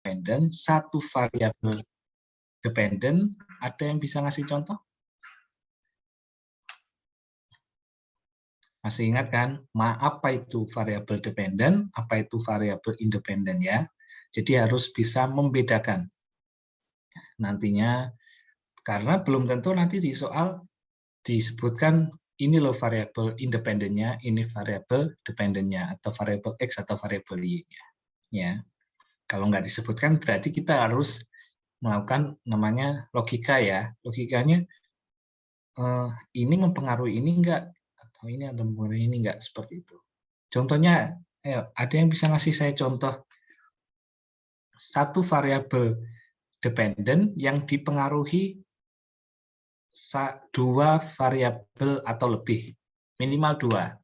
dependen, satu variabel dependen. Ada yang bisa ngasih contoh? Masih ingat kan? Apa itu variabel dependen, apa itu variabel independen ya? Jadi harus bisa membedakan. Nantinya, karena belum tentu nanti di soal disebutkan ini loh variabel independennya, ini variabel dependennya, atau variabel X atau variabel Y-nya. Ya. Kalau nggak disebutkan berarti kita harus melakukan namanya logika ya. Logikanya ini mempengaruhi ini enggak, atau ini atau mempengaruhi ini enggak, seperti itu. Contohnya, ada yang bisa ngasih saya contoh satu variabel dependen yang dipengaruhi dua variabel atau lebih, minimal dua.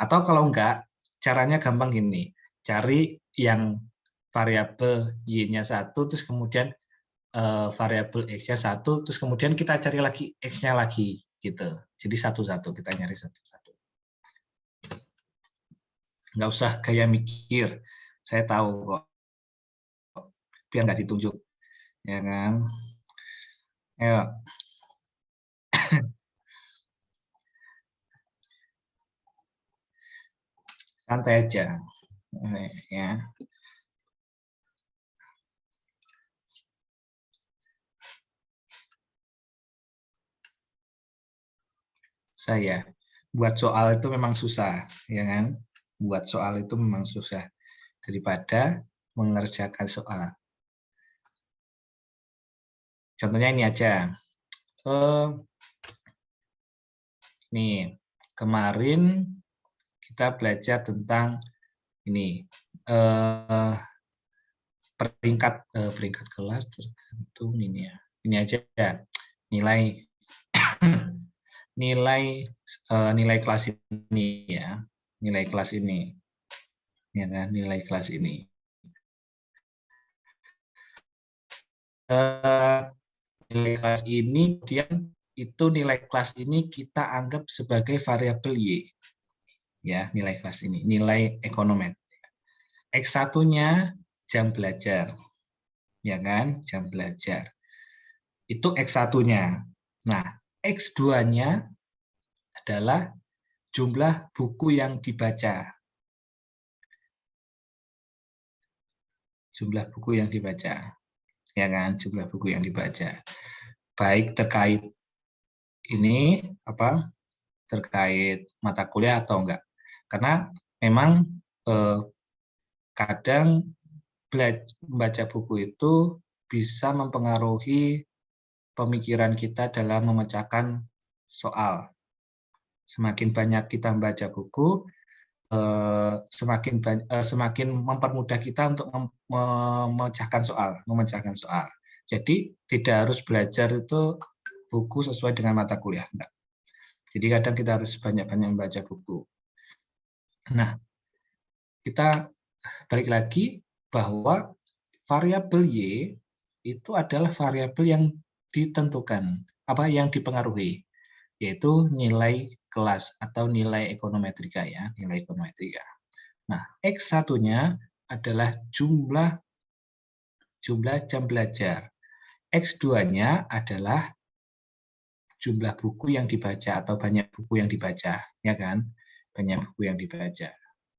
Atau kalau enggak, caranya gampang gini, cari yang variabel y-nya 1, terus kemudian variabel x-nya 1, terus kemudian kita cari lagi x-nya lagi, gitu. Jadi satu-satu, kita nyari satu-satu. Nggak usah gaya mikir, saya tahu kok, biar nggak ditunjuk, ya kan? Ayo. Santai aja, ya. Saya buat soal itu memang susah, ya kan? Buat soal itu memang susah daripada mengerjakan soal. Contohnya ini aja. Nih, kemarin kita belajar tentang ini peringkat kelas tergantung ini ya. Ini aja ya, nilai nilai kelas ini ya, nilai kelas ini, ya kan, nilai kelas ini. Nilai kelas ini kemudian itu nilai kelas ini kita anggap sebagai variabel y, ya, nilai kelas ini, nilai ekonometri. X1-nya jam belajar, ya kan, jam belajar. Itu X1-nya. Nah, X2-nya adalah jumlah buku yang dibaca. Jumlah buku yang dibaca. Ya kan, jumlah buku yang dibaca. Baik terkait ini apa? Terkait mata kuliah atau enggak. Karena memang kadang membaca buku itu bisa mempengaruhi pemikiran kita dalam memecahkan soal. Semakin banyak kita membaca buku, semakin mempermudah kita untuk memecahkan soal. Jadi tidak harus belajar itu buku sesuai dengan mata kuliah, enggak. Jadi kadang kita harus banyak-banyak membaca buku. Nah, kita balik lagi bahwa variabel y itu adalah variabel yang ditentukan, yang dipengaruhi, yaitu nilai kelas atau nilai ekonometrika ya, nilai ekonometrika. Nah, X1-nya adalah jumlah jam belajar. X2-nya adalah jumlah buku yang dibaca atau banyak buku yang dibaca, ya kan? Banyak buku yang dibaca.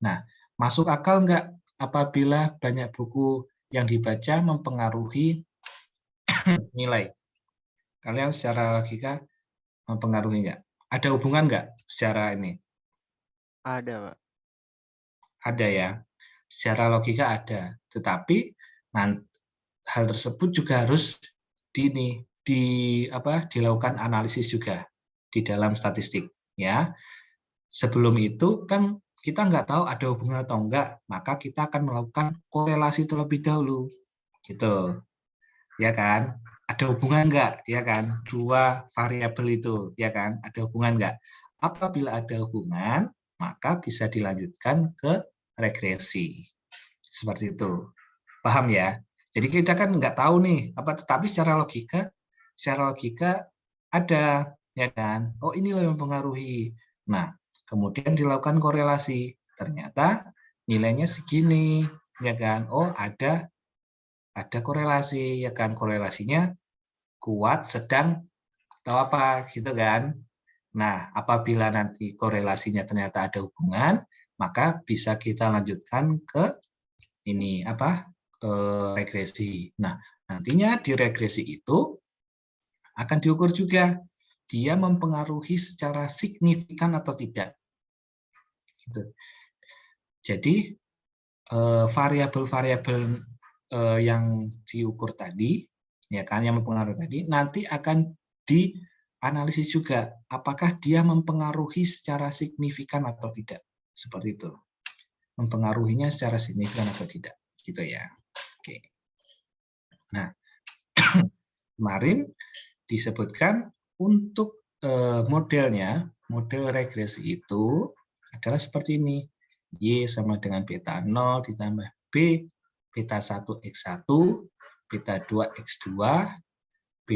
Nah, masuk akal nggak apabila banyak buku yang dibaca mempengaruhi nilai? Kalian secara logika mempengaruhi nggak? Ada hubungan nggak secara ini? Ada, Pak. Ada ya, secara logika ada. Tetapi hal tersebut juga harus dilakukan analisis juga di dalam statistik. Ya, sebelum itu kan kita nggak tahu ada hubungan atau enggak, maka kita akan melakukan korelasi terlebih dahulu, gitu, ya kan? Ada hubungan enggak, ya kan? Dua variabel itu, ya kan? Ada hubungan enggak? Apabila ada hubungan, maka bisa dilanjutkan ke regresi. Seperti itu. Paham ya? Jadi kita kan nggak tahu nih, tetapi secara logika ada, ya kan? Oh, ini loh yang mempengaruhi. Nah, kemudian dilakukan korelasi. Ternyata nilainya segini. ya kan? Oh, ada korelasi, ya kan? Korelasinya kuat, sedang, atau apa gitu kan? Nah, apabila nanti korelasinya ternyata ada hubungan, maka bisa kita lanjutkan ke ini apa? Regresi. Nah, nantinya di regresi itu akan diukur juga dia mempengaruhi secara signifikan atau tidak. Gitu. Jadi variabel-variabel yang diukur tadi, ya kan, yang mempengaruhi tadi, nanti akan dianalisis juga apakah dia mempengaruhi secara signifikan atau tidak, seperti itu. Mempengaruhinya secara signifikan atau tidak, gitu ya. Oke. Nah, kemarin disebutkan untuk modelnya, model regresi itu adalah seperti ini. Y sama dengan beta 0 ditambah B, beta 1 X1, beta 2 X2, B,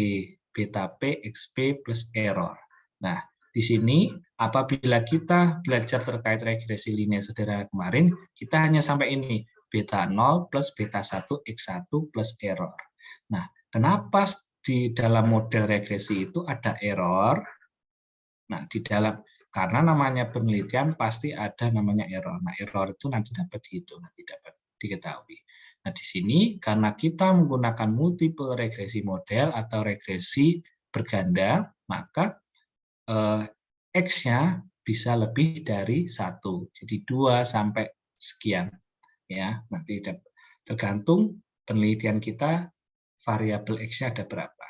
beta P, XP plus error. Nah, di sini apabila kita belajar terkait regresi linear sederhana kemarin, kita hanya sampai ini, beta 0 plus beta 1 X1 plus error. Nah, kenapa di dalam model regresi itu ada error? Nah, karena namanya penelitian pasti ada namanya error. Nah, error itu nanti dapat dihitung, nanti dapat diketahui. Nah, di sini karena kita menggunakan multiple regresi model atau regresi berganda, maka X-nya bisa lebih dari 1. Jadi 2 sampai sekian. Ya, nanti tergantung penelitian kita variabel X-nya ada berapa.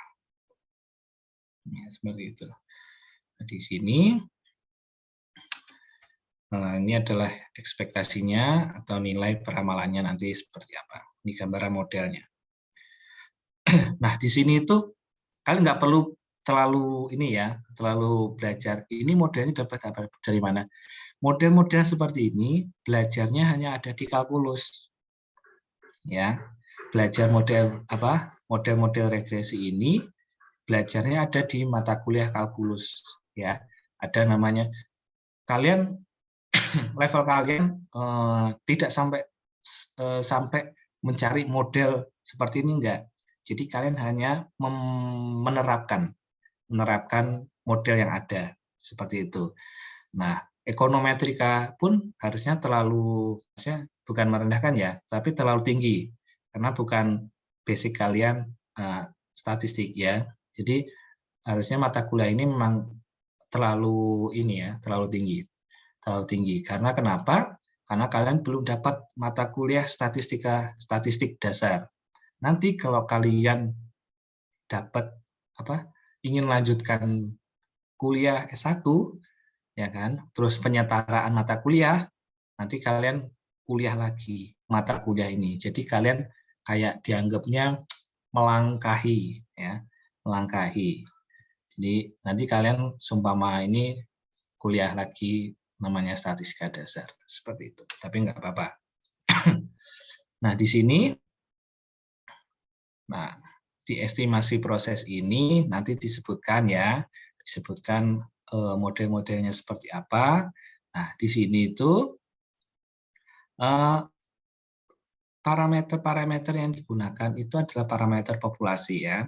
Ya, seperti itu. Nah, di sini ini adalah ekspektasinya atau nilai peramalannya nanti seperti apa. Ini gambaran modelnya. Nah, di sini itu kalian nggak perlu terlalu terlalu belajar. Ini modelnya dapat dari mana? Model-model seperti ini belajarnya hanya ada di kalkulus. Ya, belajar model-model regresi ini belajarnya ada di mata kuliah kalkulus. Ya, ada namanya. Kalian level kalian tidak sampai mencari model seperti ini, enggak. Jadi kalian hanya menerapkan model yang ada seperti itu. Nah, ekonometrika pun harusnya bukan merendahkan ya, tapi terlalu tinggi karena bukan basic kalian statistik ya. Jadi harusnya mata kuliah ini memang terlalu tinggi. Karena kenapa? Karena kalian belum dapat mata kuliah statistik dasar. Nanti kalau kalian dapat ingin lanjutkan kuliah S1 ya kan, terus penyetaraan mata kuliah, nanti kalian kuliah lagi mata kuliah ini. Jadi kalian kayak dianggapnya melangkahi ya, melangkahi. Jadi nanti kalian seumpama ini kuliah lagi namanya statistika dasar seperti itu, tapi nggak apa-apa. Nah, di sini di estimasi proses ini nanti disebutkan model-modelnya seperti apa. Nah, di sini itu parameter-parameter yang digunakan itu adalah parameter populasi ya.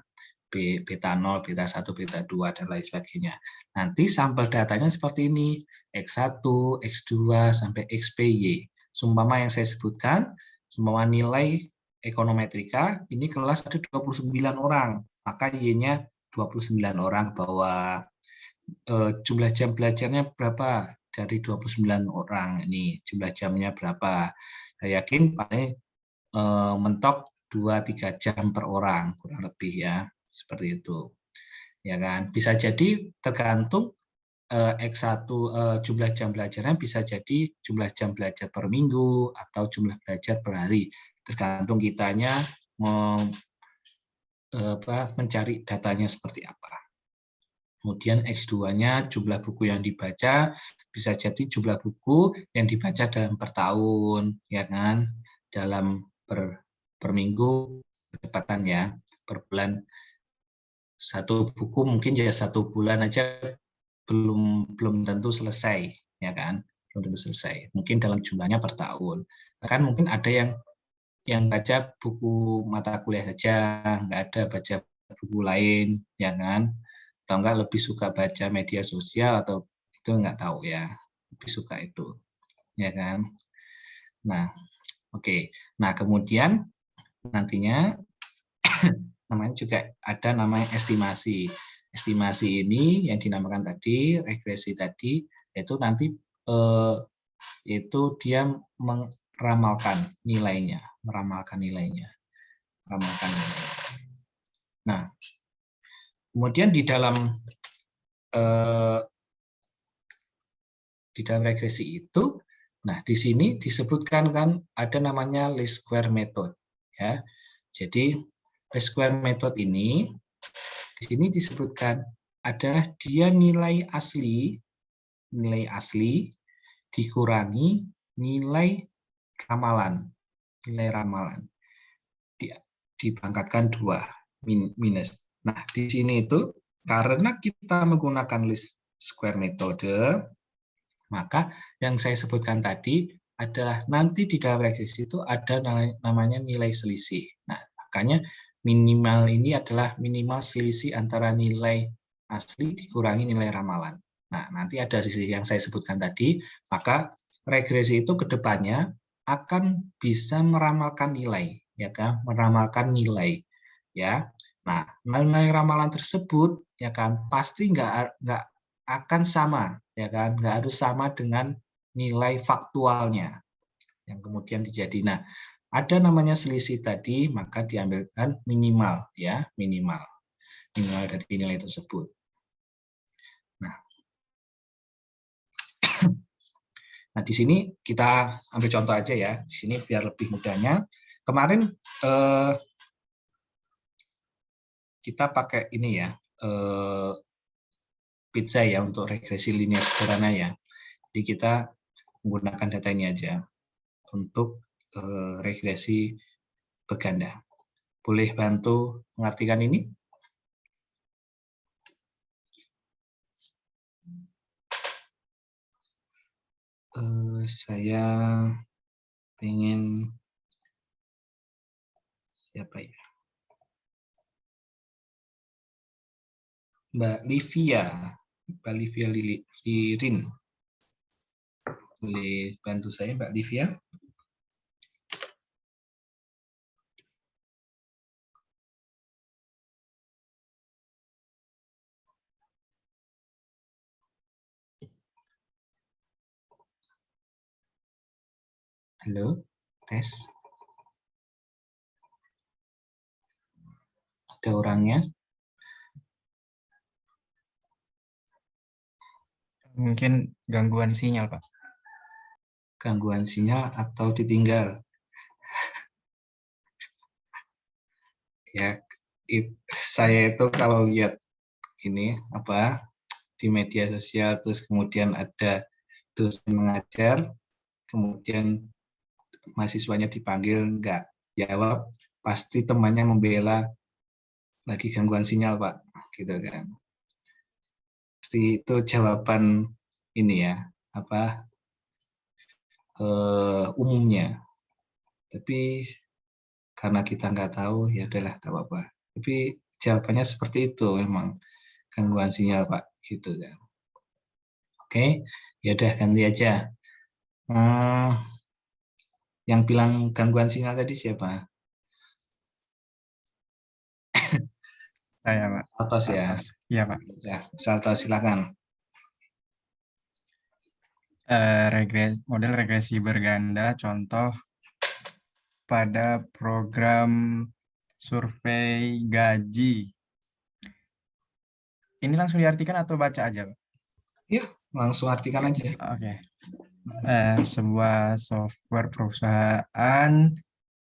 Beta 0, beta 1, beta 2, dan lain sebagainya. Nanti sampel datanya seperti ini, X1, X2, sampai XPY. Seumpama yang saya sebutkan, seumpama nilai ekonometrika, ini kelas ada 29 orang, maka Y-nya 29 orang ke bawah. Jumlah jam belajarnya berapa? Dari 29 orang ini, jumlah jamnya berapa? Saya yakin paling mentok 2-3 jam per orang, kurang lebih ya. Seperti itu, ya kan? Bisa jadi tergantung X1 jumlah jam belajarnya bisa jadi jumlah jam belajar per minggu atau jumlah belajar per hari, tergantung kitanya mencari datanya seperti apa. Kemudian X2-nya jumlah buku yang dibaca, bisa jadi jumlah buku yang dibaca dalam per tahun, ya kan? Dalam per minggu kecepatan ya, per bulan. Satu buku mungkin ya 1 bulan aja belum tentu selesai, ya kan? Belum tentu selesai. Mungkin dalam jumlahnya per tahun. Bahkan mungkin ada yang yang baca buku mata kuliah saja, nggak ada baca buku lain, ya kan? Atau enggak lebih suka baca media sosial atau itu nggak tahu ya, lebih suka itu, ya kan? Nah, oke. Nah, kemudian nantinya namanya juga ada namanya estimasi. Estimasi ini yang dinamakan tadi regresi tadi, yaitu nanti itu dia meramalkan nilainya, meramalkan nilainya. Nah, kemudian eh, di dalam regresi itu, nah di sini disebutkan kan ada namanya least square method, ya. Jadi least square method ini di sini disebutkan adalah dia nilai asli dikurangi nilai ramalan, dipangkatkan 2 minus. Nah, di sini itu karena kita menggunakan least square metode, maka yang saya sebutkan tadi adalah nanti di dalam regresi itu ada namanya nilai selisih. Nah, makanya minimal ini adalah minimal selisih antara nilai asli dikurangi nilai ramalan. Nah, nanti ada sisi yang saya sebutkan tadi, maka regresi itu ke depannya akan bisa meramalkan nilai, ya kan? Meramalkan nilai, ya. Nah, nilai ramalan tersebut, ya kan, pasti nggak akan sama, ya kan? Nggak harus sama dengan nilai faktualnya yang kemudian dijadi. Nah, ada namanya selisih tadi, maka diambilkan minimal, ya, minimal dari nilai tersebut. Nah, nah di sini kita ambil contoh aja ya, di sini biar lebih mudahnya. Kemarin kita pakai ini ya, pizza ya untuk regresi linear sederhana ya. Jadi kita menggunakan data ini aja untuk regresi berganda. Boleh bantu mengartikan ini? Saya pengen siapa ya? Mbak Livia Lirin. Boleh bantu saya Mbak Livia? Halo, tes. Ada orangnya? Mungkin gangguan sinyal, Pak. Gangguan sinyal atau ditinggal? Ya, saya itu kalau lihat ini apa di media sosial terus kemudian ada dosen mengajar, kemudian mahasiswanya dipanggil nggak jawab, pasti temannya membela lagi gangguan sinyal Pak, gitu kan. Pasti itu jawaban ini ya, apa umumnya. Tapi karena kita nggak tahu, ya udahlah nggak apa-apa. Tapi jawabannya seperti itu memang gangguan sinyal Pak, gitu kan. Oke, ya udah ganti aja. Yang bilang gangguan sinyal tadi siapa? Saya, Pak. Saltos ya. Iya, Pak. Ya, Saltos silakan. Model regresi berganda contoh pada program survei gaji. Ini langsung diartikan atau baca aja, Pak? Yuk, langsung artikan aja. Oke. Sebuah software perusahaan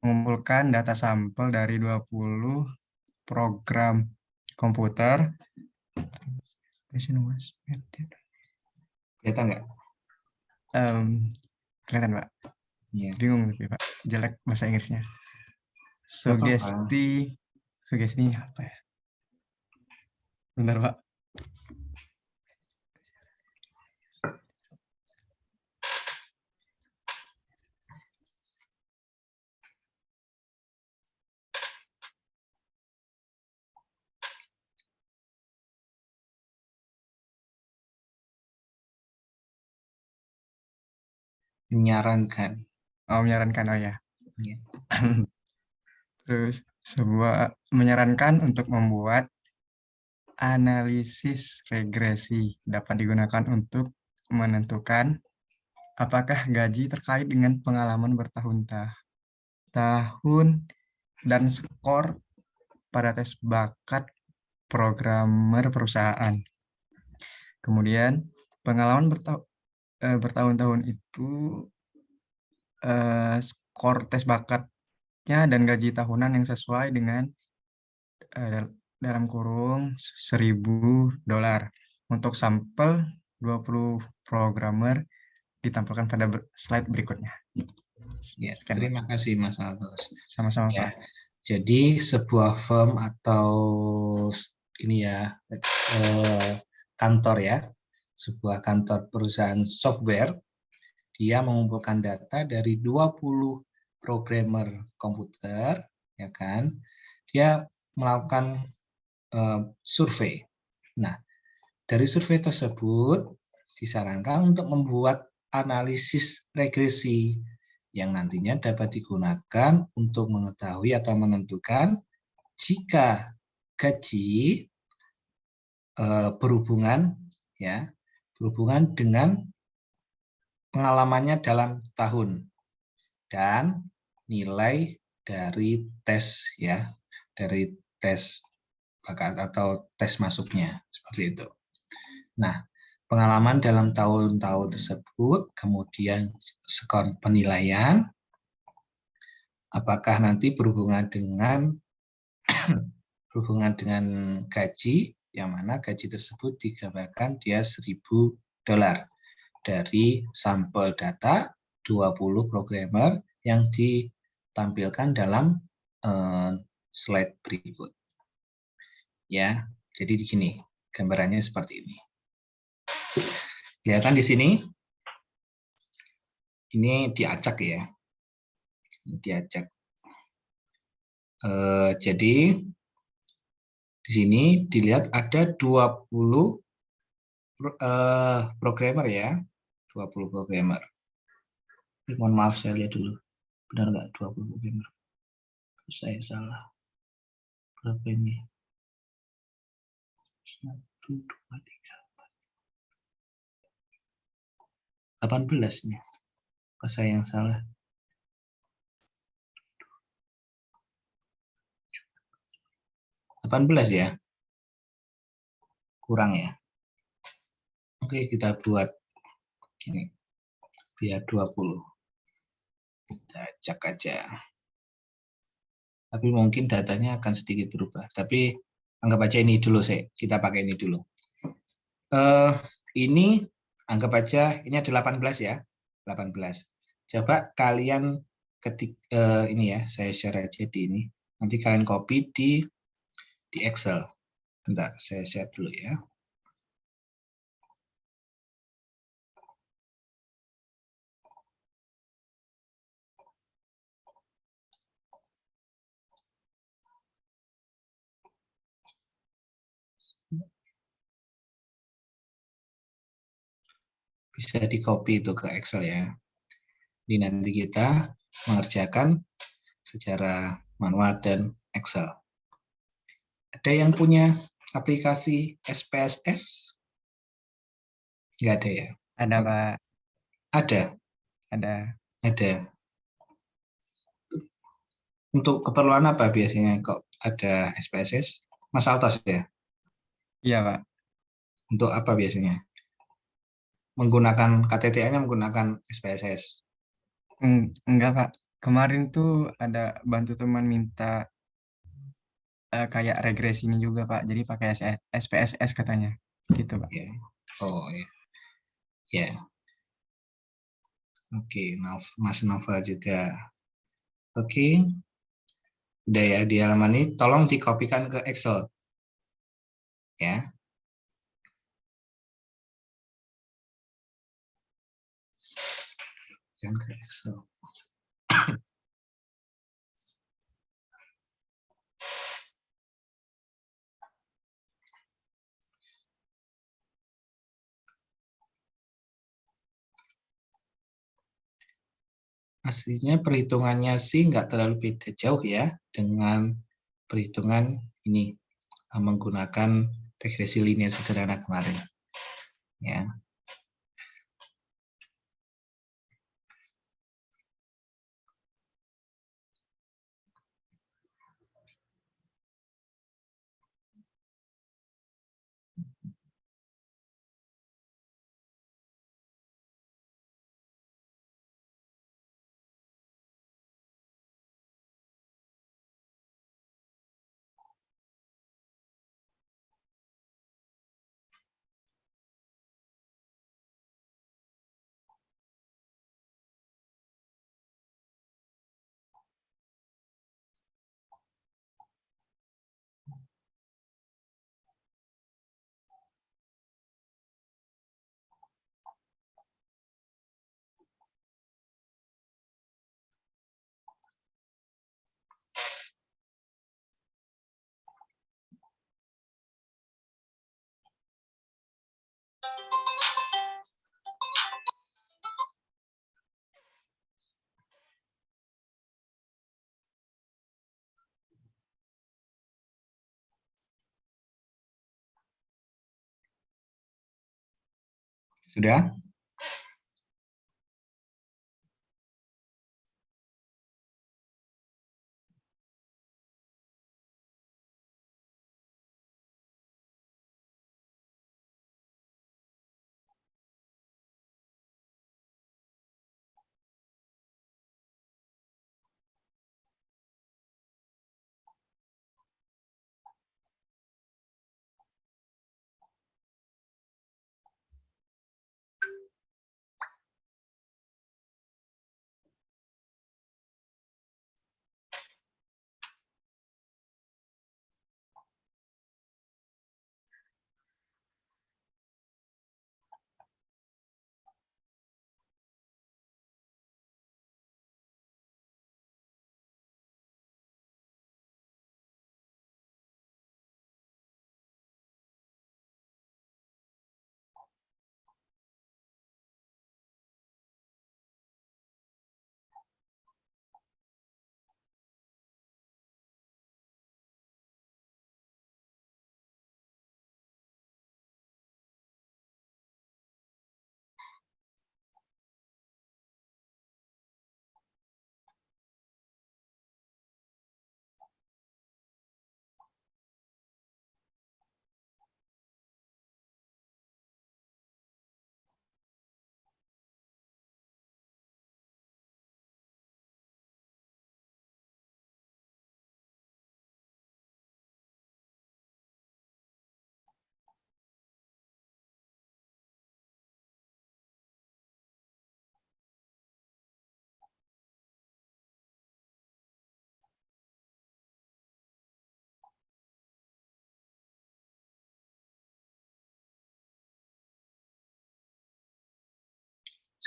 mengumpulkan data sampel dari 20 program komputer. Kelihatan nggak? Kelihatan, Pak. Iya. Bingung tapi, Pak. Jelek bahasa Inggrisnya. Apa-apa. Sugesti apa ya? Bentar, Pak. menyarankan. menyarankan, oh ya. Ya. Terus menyarankan untuk membuat analisis regresi dapat digunakan untuk menentukan apakah gaji terkait dengan pengalaman bertahun-tahun dan skor pada tes bakat programmer perusahaan. Kemudian pengalaman bertahun-tahun itu skor tes bakatnya dan gaji tahunan yang sesuai dengan dalam kurung $1.000 untuk sampel 20 programmer ditampilkan pada slide berikutnya. Ya, Sekian, Pak. terima kasih Mas Altos. Sama-sama, Ya, Pak. jadi sebuah firm atau ini ya kantor ya, sebuah kantor perusahaan software, dia mengumpulkan data dari 20 programmer komputer, ya kan? Dia melakukan survei. Nah, dari survei tersebut disarankan untuk membuat analisis regresi yang nantinya dapat digunakan untuk mengetahui atau menentukan jika gaji berhubungan dengan pengalamannya dalam tahun dan nilai dari tes ya, dari tes bakat atau tes masuknya seperti itu. Nah, pengalaman dalam tahun-tahun tersebut, kemudian skor penilaian, apakah nanti berhubungan dengan gaji, yang mana gaji tersebut digambarkan dia $1.000 dari sampel data 20 programmer yang ditampilkan dalam slide berikut. Ya, jadi di sini gambarannya seperti ini. Kelihatan di sini, ini diacak ya, diacak. Jadi di sini dilihat ada 20 programmer ya, 20 programmer. Mohon maaf saya lihat dulu, benar nggak 20 programmer? Saya salah. Berapa ini? 1, 2, 3, 4. 18 nih. Apa saya yang salah? 18 ya? Kurang ya? Oke, kita buat ini biar 20. Kita cek aja. Tapi mungkin datanya akan sedikit berubah. Tapi anggap aja ini dulu sih. Kita pakai ini dulu. Ini anggap aja ini ada 18 ya. 18. Coba kalian ketik ini ya, saya share aja di ini. Nanti kalian copy di Excel. Bentar, saya share dulu ya. Bisa di copy itu ke Excel ya. Jadi nanti kita mengerjakan secara manual dan Excel. Ada yang punya aplikasi SPSS? Nggak ada ya? Ada, Pak. Ada. Ada. Untuk keperluan apa biasanya kok ada SPSS? Mas Altos ya? Iya, Pak. Untuk apa biasanya? Menggunakan KTTA-nya menggunakan SPSS? Enggak, Pak. Kemarin tuh ada bantu teman minta kayak regresinya juga, Pak. Jadi pakai SPSS katanya. Gitu, Pak. Ya. Oh ya. Ya. Oke, Mas Nova juga. Oke. Udah ya di halaman ini tolong dikopikan ke Excel. Ya. Yang ke Excel. Aslinya perhitungannya sih nggak terlalu beda jauh ya dengan perhitungan ini menggunakan regresi linear sederhana kemarin. Ya. Sudah?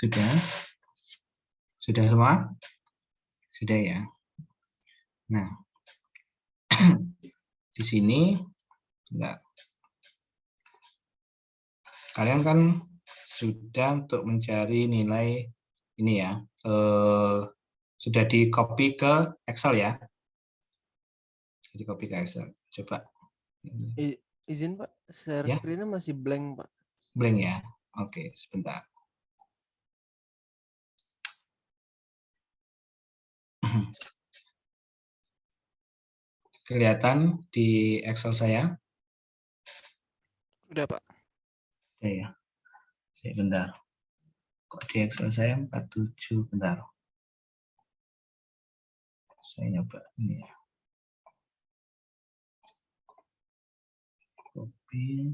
Sudah? Sudah semua? Sudah ya. Nah, di sini enggak. Kalian kan sudah untuk mencari nilai ini ya. Sudah di copy ke Excel ya. Di copy ke Excel. Coba. Izin Pak, share Ya. screen-nya masih blank Pak. Blank ya. Oke, sebentar. Kelihatan di Excel saya? Udah Pak. Ya. Bentar. Kok di Excel saya 47? Bentar. Saya nyoba ini ya. Copy.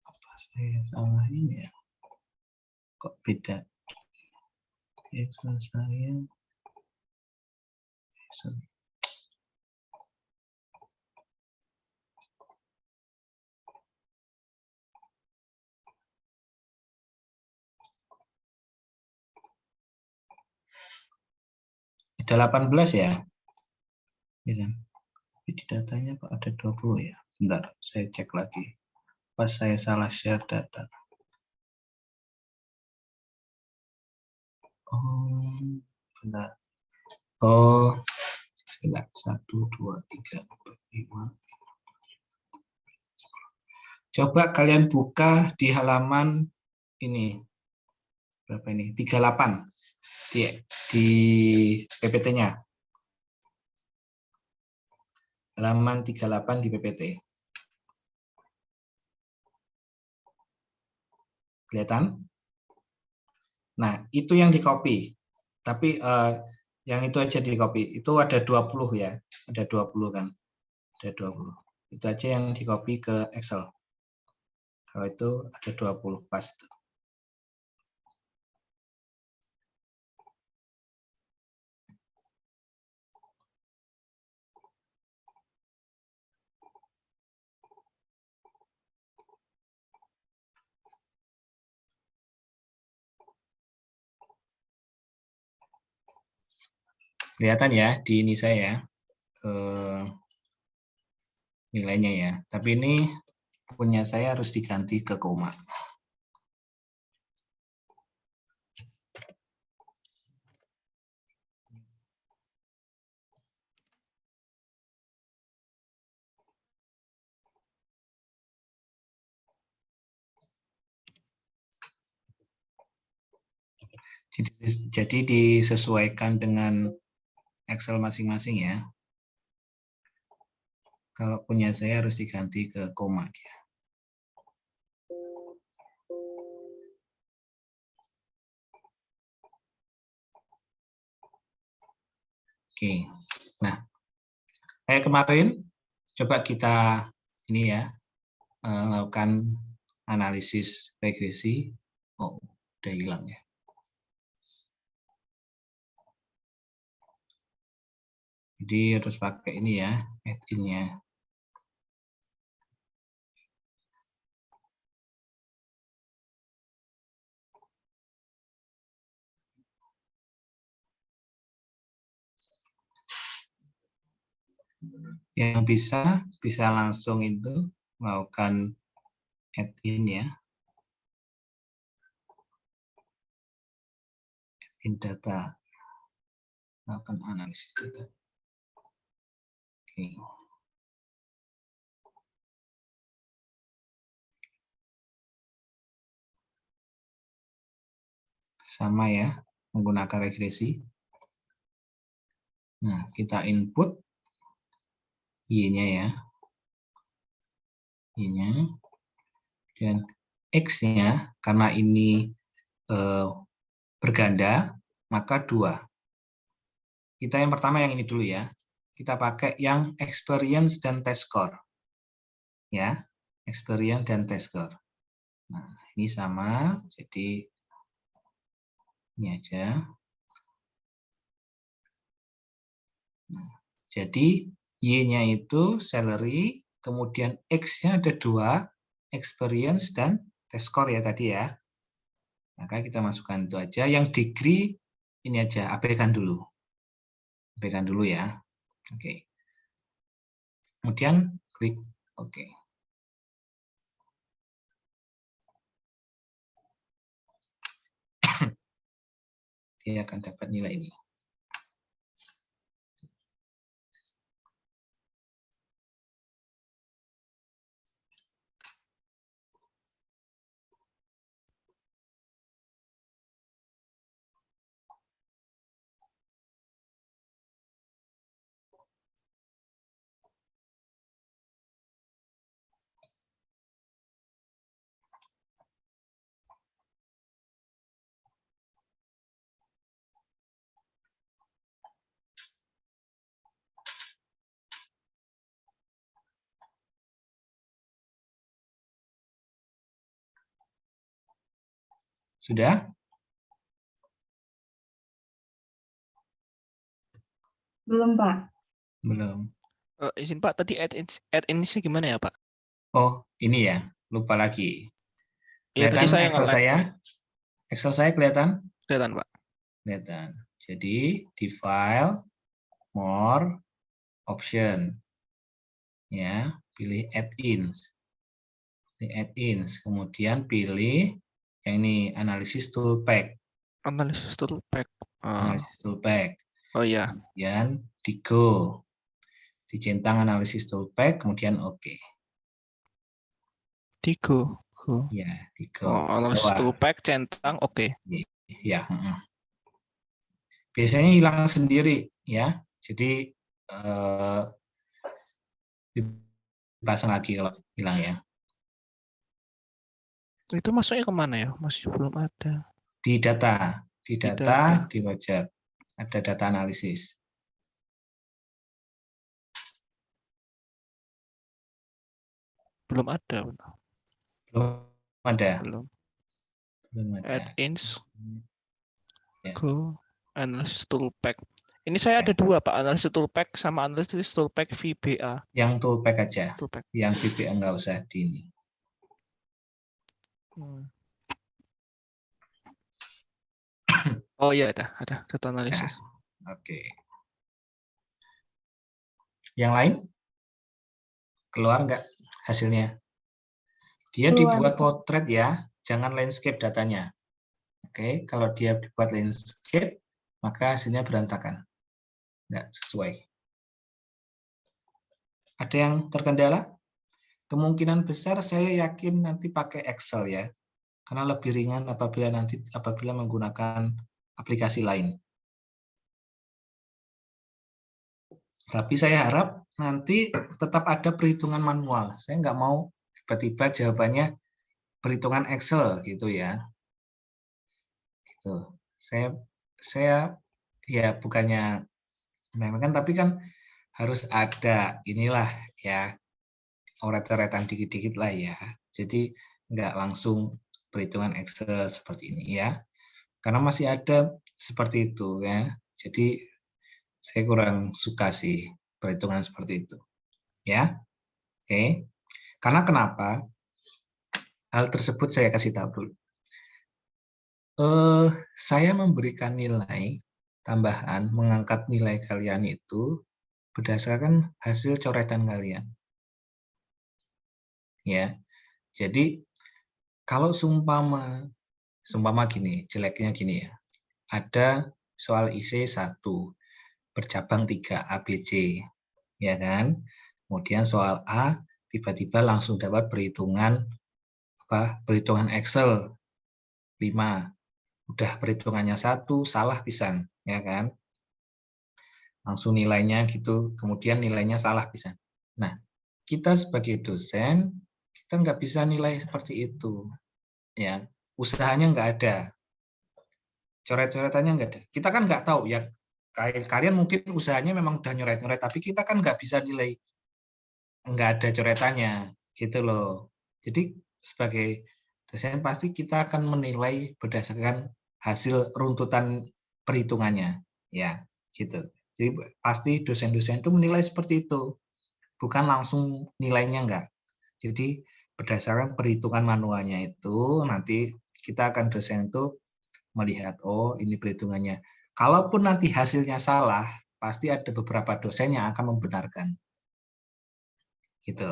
Apa saya salah ini ya? Kok beda? Excel saya. Excel. Ada 18 ya? Ya kan? Tapi di datanya Pak ada 20 ya. Bentar, saya cek lagi. Pas saya salah share data. Oh, bentar. Oh, enggak. 1, 2, 3, 4, 5. Coba kalian buka di halaman ini. Berapa ini? 38 di PPT-nya. Halaman 38 di PPT. Kelihatan? Nah, itu yang di-copy. Tapi yang itu aja di-copy. Itu ada 20 ya. Ada 20 kan. Ada 20. Itu aja yang di-copy ke Excel. Kalau itu ada 20 pas. Kelihatan ya di ini saya nilainya ya. Tapi ini punya saya harus diganti ke koma. Jadi disesuaikan dengan Excel masing-masing ya. Kalau punya saya harus diganti ke koma dia. Oke. Nah, kayak kemarin coba kita ini ya melakukan analisis regresi. Oh, udah hilang ya. Jadi harus pakai ini ya, add-in-nya. Yang bisa langsung itu melakukan add-in ya. Add-in data. Melakukan analisis data. Oke. Sama ya, menggunakan regresi. Nah, kita input Y-nya ya. Y-nya. Dan X-nya, karena ini berganda, maka 2. Kita yang pertama yang ini dulu ya. Kita pakai yang experience dan test score. Ya, experience dan test score. Nah, ini sama, jadi ini aja. Nah, jadi Y-nya itu salary, kemudian X-nya ada 2, experience dan test score ya tadi ya. Maka kita masukkan itu aja. Yang degree ini aja, abaikan dulu. Abaikan dulu ya. Oke. Kemudian klik oke. Dia akan dapat nilai ini. Sudah? Belum, Pak. Belum. Izin Pak, tadi add-in-nya gimana ya Pak? Oh, ini ya. Lupa lagi. Iya, tadi Kelihatan saya Excel nge-lag. saya? Excel saya kelihatan? Kelihatan Pak. Kelihatan. Jadi di file, more, option. Ya, pilih add-ins. Kemudian pilih yang ini analisis toolpack. Analisis toolpack. Analisis toolpack. Oh ya, Kemudian di go. Dicentang analisis toolpack, kemudian oke. di go. Go. Ya, di go. Oh, analisis Bawah. toolpack, centang, oke. Ya. Biasanya hilang sendiri ya. Jadi dipasang lagi kalau hilang ya. Itu masuknya kemana ya? Masih belum ada. Di data, data. di wajah ada data analisis. Belum ada. Belum ada. Belum. Belum ada. Add-ins, Ya. go, analisis toolpack. Ini saya ada dua, Pak. Analisis toolpack sama analisis toolpack VBA. Yang toolpack aja. Toolpack. Yang VBA nggak usah di ini. Oh iya, ada data analisis. Oke. Yang lain? Keluar nggak hasilnya? Dia Keluar. dibuat potret ya, jangan landscape datanya. Oke, kalau dia dibuat landscape, maka hasilnya berantakan. Nggak sesuai. Ada yang terkendala? Kemungkinan besar saya yakin nanti pakai Excel ya, karena lebih ringan apabila menggunakan aplikasi lain. Tapi saya harap nanti tetap ada perhitungan manual. Saya nggak mau tiba-tiba jawabannya perhitungan Excel gitu ya. Gitu. Saya ya bukannya memang tapi kan harus ada inilah ya oret-oretan dikit-dikit lah ya. Jadi nggak langsung perhitungan Excel seperti ini ya. Karena masih ada seperti itu ya. Jadi saya kurang suka sih perhitungan seperti itu. Ya. Oke. Karena kenapa? Hal tersebut saya kasih tahu dulu. Saya memberikan nilai tambahan, mengangkat nilai kalian itu berdasarkan hasil coretan kalian. Ya. Jadi kalau seumpama gini, jeleknya gini ya. Ada soal IC 1 bercabang 3 ABC, ya kan? Kemudian soal A tiba-tiba langsung dapat perhitungan Excel 5. Udah perhitungannya 1 salah pisan, ya kan? Langsung nilainya gitu, kemudian nilainya salah pisan. Nah, kita sebagai dosen kita nggak bisa nilai seperti itu, ya. Usahanya nggak ada, coret-coretannya nggak ada. Kita kan nggak tahu ya. Kalian mungkin usahanya memang udah nyoret-nyoret, tapi kita kan nggak bisa nilai, nggak ada coretannya, gitu loh. Jadi sebagai dosen pasti kita akan menilai berdasarkan hasil runtutan perhitungannya, ya, gitu. Jadi pasti dosen-dosen itu menilai seperti itu, bukan langsung nilainya enggak. Jadi berdasarkan perhitungan manualnya itu nanti kita akan dosen itu melihat, oh ini perhitungannya. Kalaupun nanti hasilnya salah, pasti ada beberapa dosen yang akan membenarkan. Gitu.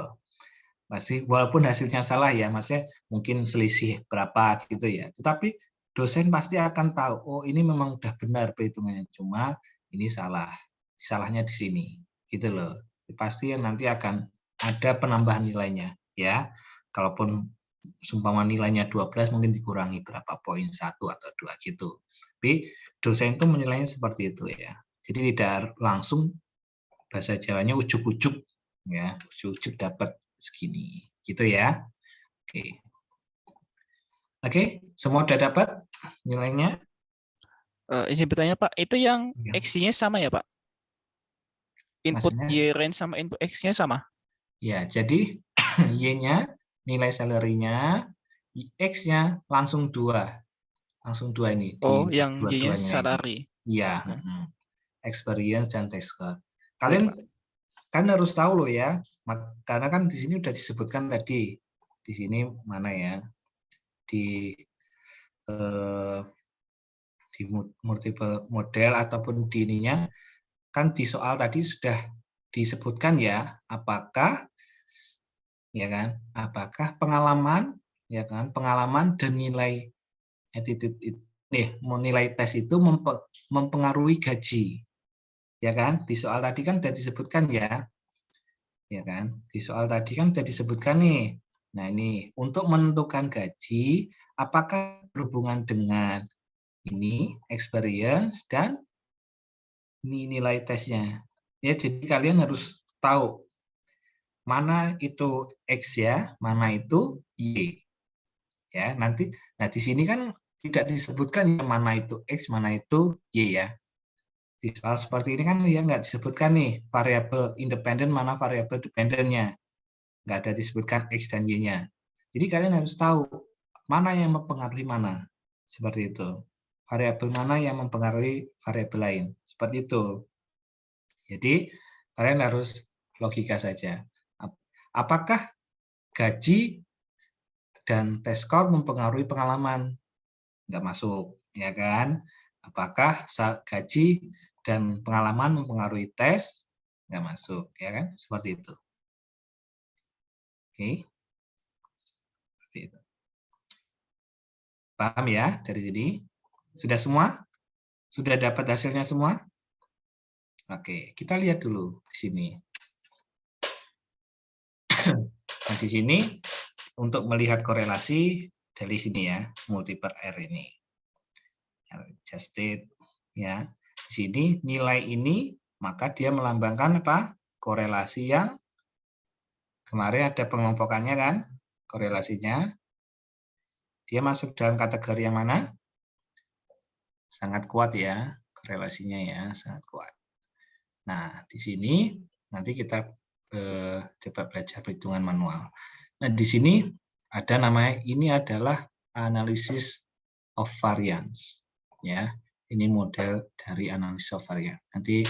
Pasti walaupun hasilnya salah ya, maksudnya mungkin selisih berapa gitu ya. Tetapi dosen pasti akan tahu, oh ini memang udah benar perhitungannya, cuma ini salah. Salahnya di sini. Gitu loh. Pasti nanti akan ada penambahan nilainya ya. Kalaupun seumpama nilainya 12 mungkin dikurangi berapa poin, 1 atau 2 gitu. Tapi dosen itu menilainya seperti itu ya. Jadi tidak langsung bahasa Jawanya ujuk-ujuk ya, ujuk-ujuk dapat segini. Gitu ya. Oke. Oke, semua udah dapat nilainya? Izin bertanya, Pak, itu yang Ya. X-nya sama ya, Pak? Input Maksudnya? Y range sama input X-nya sama? Ya, jadi Y-nya nilai salary-nya, X-nya langsung 2. Langsung 2 ini. Oh, Di yang Y-nya dua-duanya ini. salary. Iya. Experience dan tax code. Baik, Kalian Pak. kan harus tahu loh ya, karena kan di sini udah disebutkan tadi. Di sini mana ya? Di multiple model ataupun di ininya kan di soal tadi sudah disebutkan ya, apakah pengalaman dan nilai attitude nilai tes itu mempengaruhi gaji, ya kan? Di soal tadi kan sudah disebutkan ya kan? Di soal tadi kan sudah disebutkan nih. Nah, ini untuk menentukan gaji apakah berhubungan dengan ini experience dan ini nilai tesnya. Ya, jadi kalian harus tahu mana itu X ya, mana itu Y. Ya, nanti di sini kan tidak disebutkan mana itu X, mana itu Y ya. Di soal seperti ini kan ya nggak disebutkan nih variabel independen mana variabel dependennya. Nggak ada disebutkan X dan Y-nya. Jadi kalian harus tahu mana yang mempengaruhi mana. Seperti itu. Variabel mana yang mempengaruhi variabel lain. Seperti itu. Jadi kalian harus logika saja. Apakah gaji dan tes skor mempengaruhi pengalaman? Nggak masuk, ya kan? Apakah gaji dan pengalaman mempengaruhi tes? Nggak masuk, ya kan? Seperti itu. Oke. Seperti itu. Paham ya dari sini? Sudah semua? Sudah dapat hasilnya semua? Oke, kita lihat dulu di sini. Nah, di sini untuk melihat korelasi dari sini ya, multiple R ini. Adjusted ya. Di sini nilai ini maka dia melambangkan apa? Korelasi yang kemarin ada pengelompokannya kan? Korelasinya. Dia masuk dalam kategori yang mana? Sangat kuat ya, korelasinya ya, sangat kuat. Nah, di sini nanti kita coba belajar perhitungan manual. Nah, di sini ada namanya, ini adalah analisis of variance. Ya, ini model dari analisis of variance. Nanti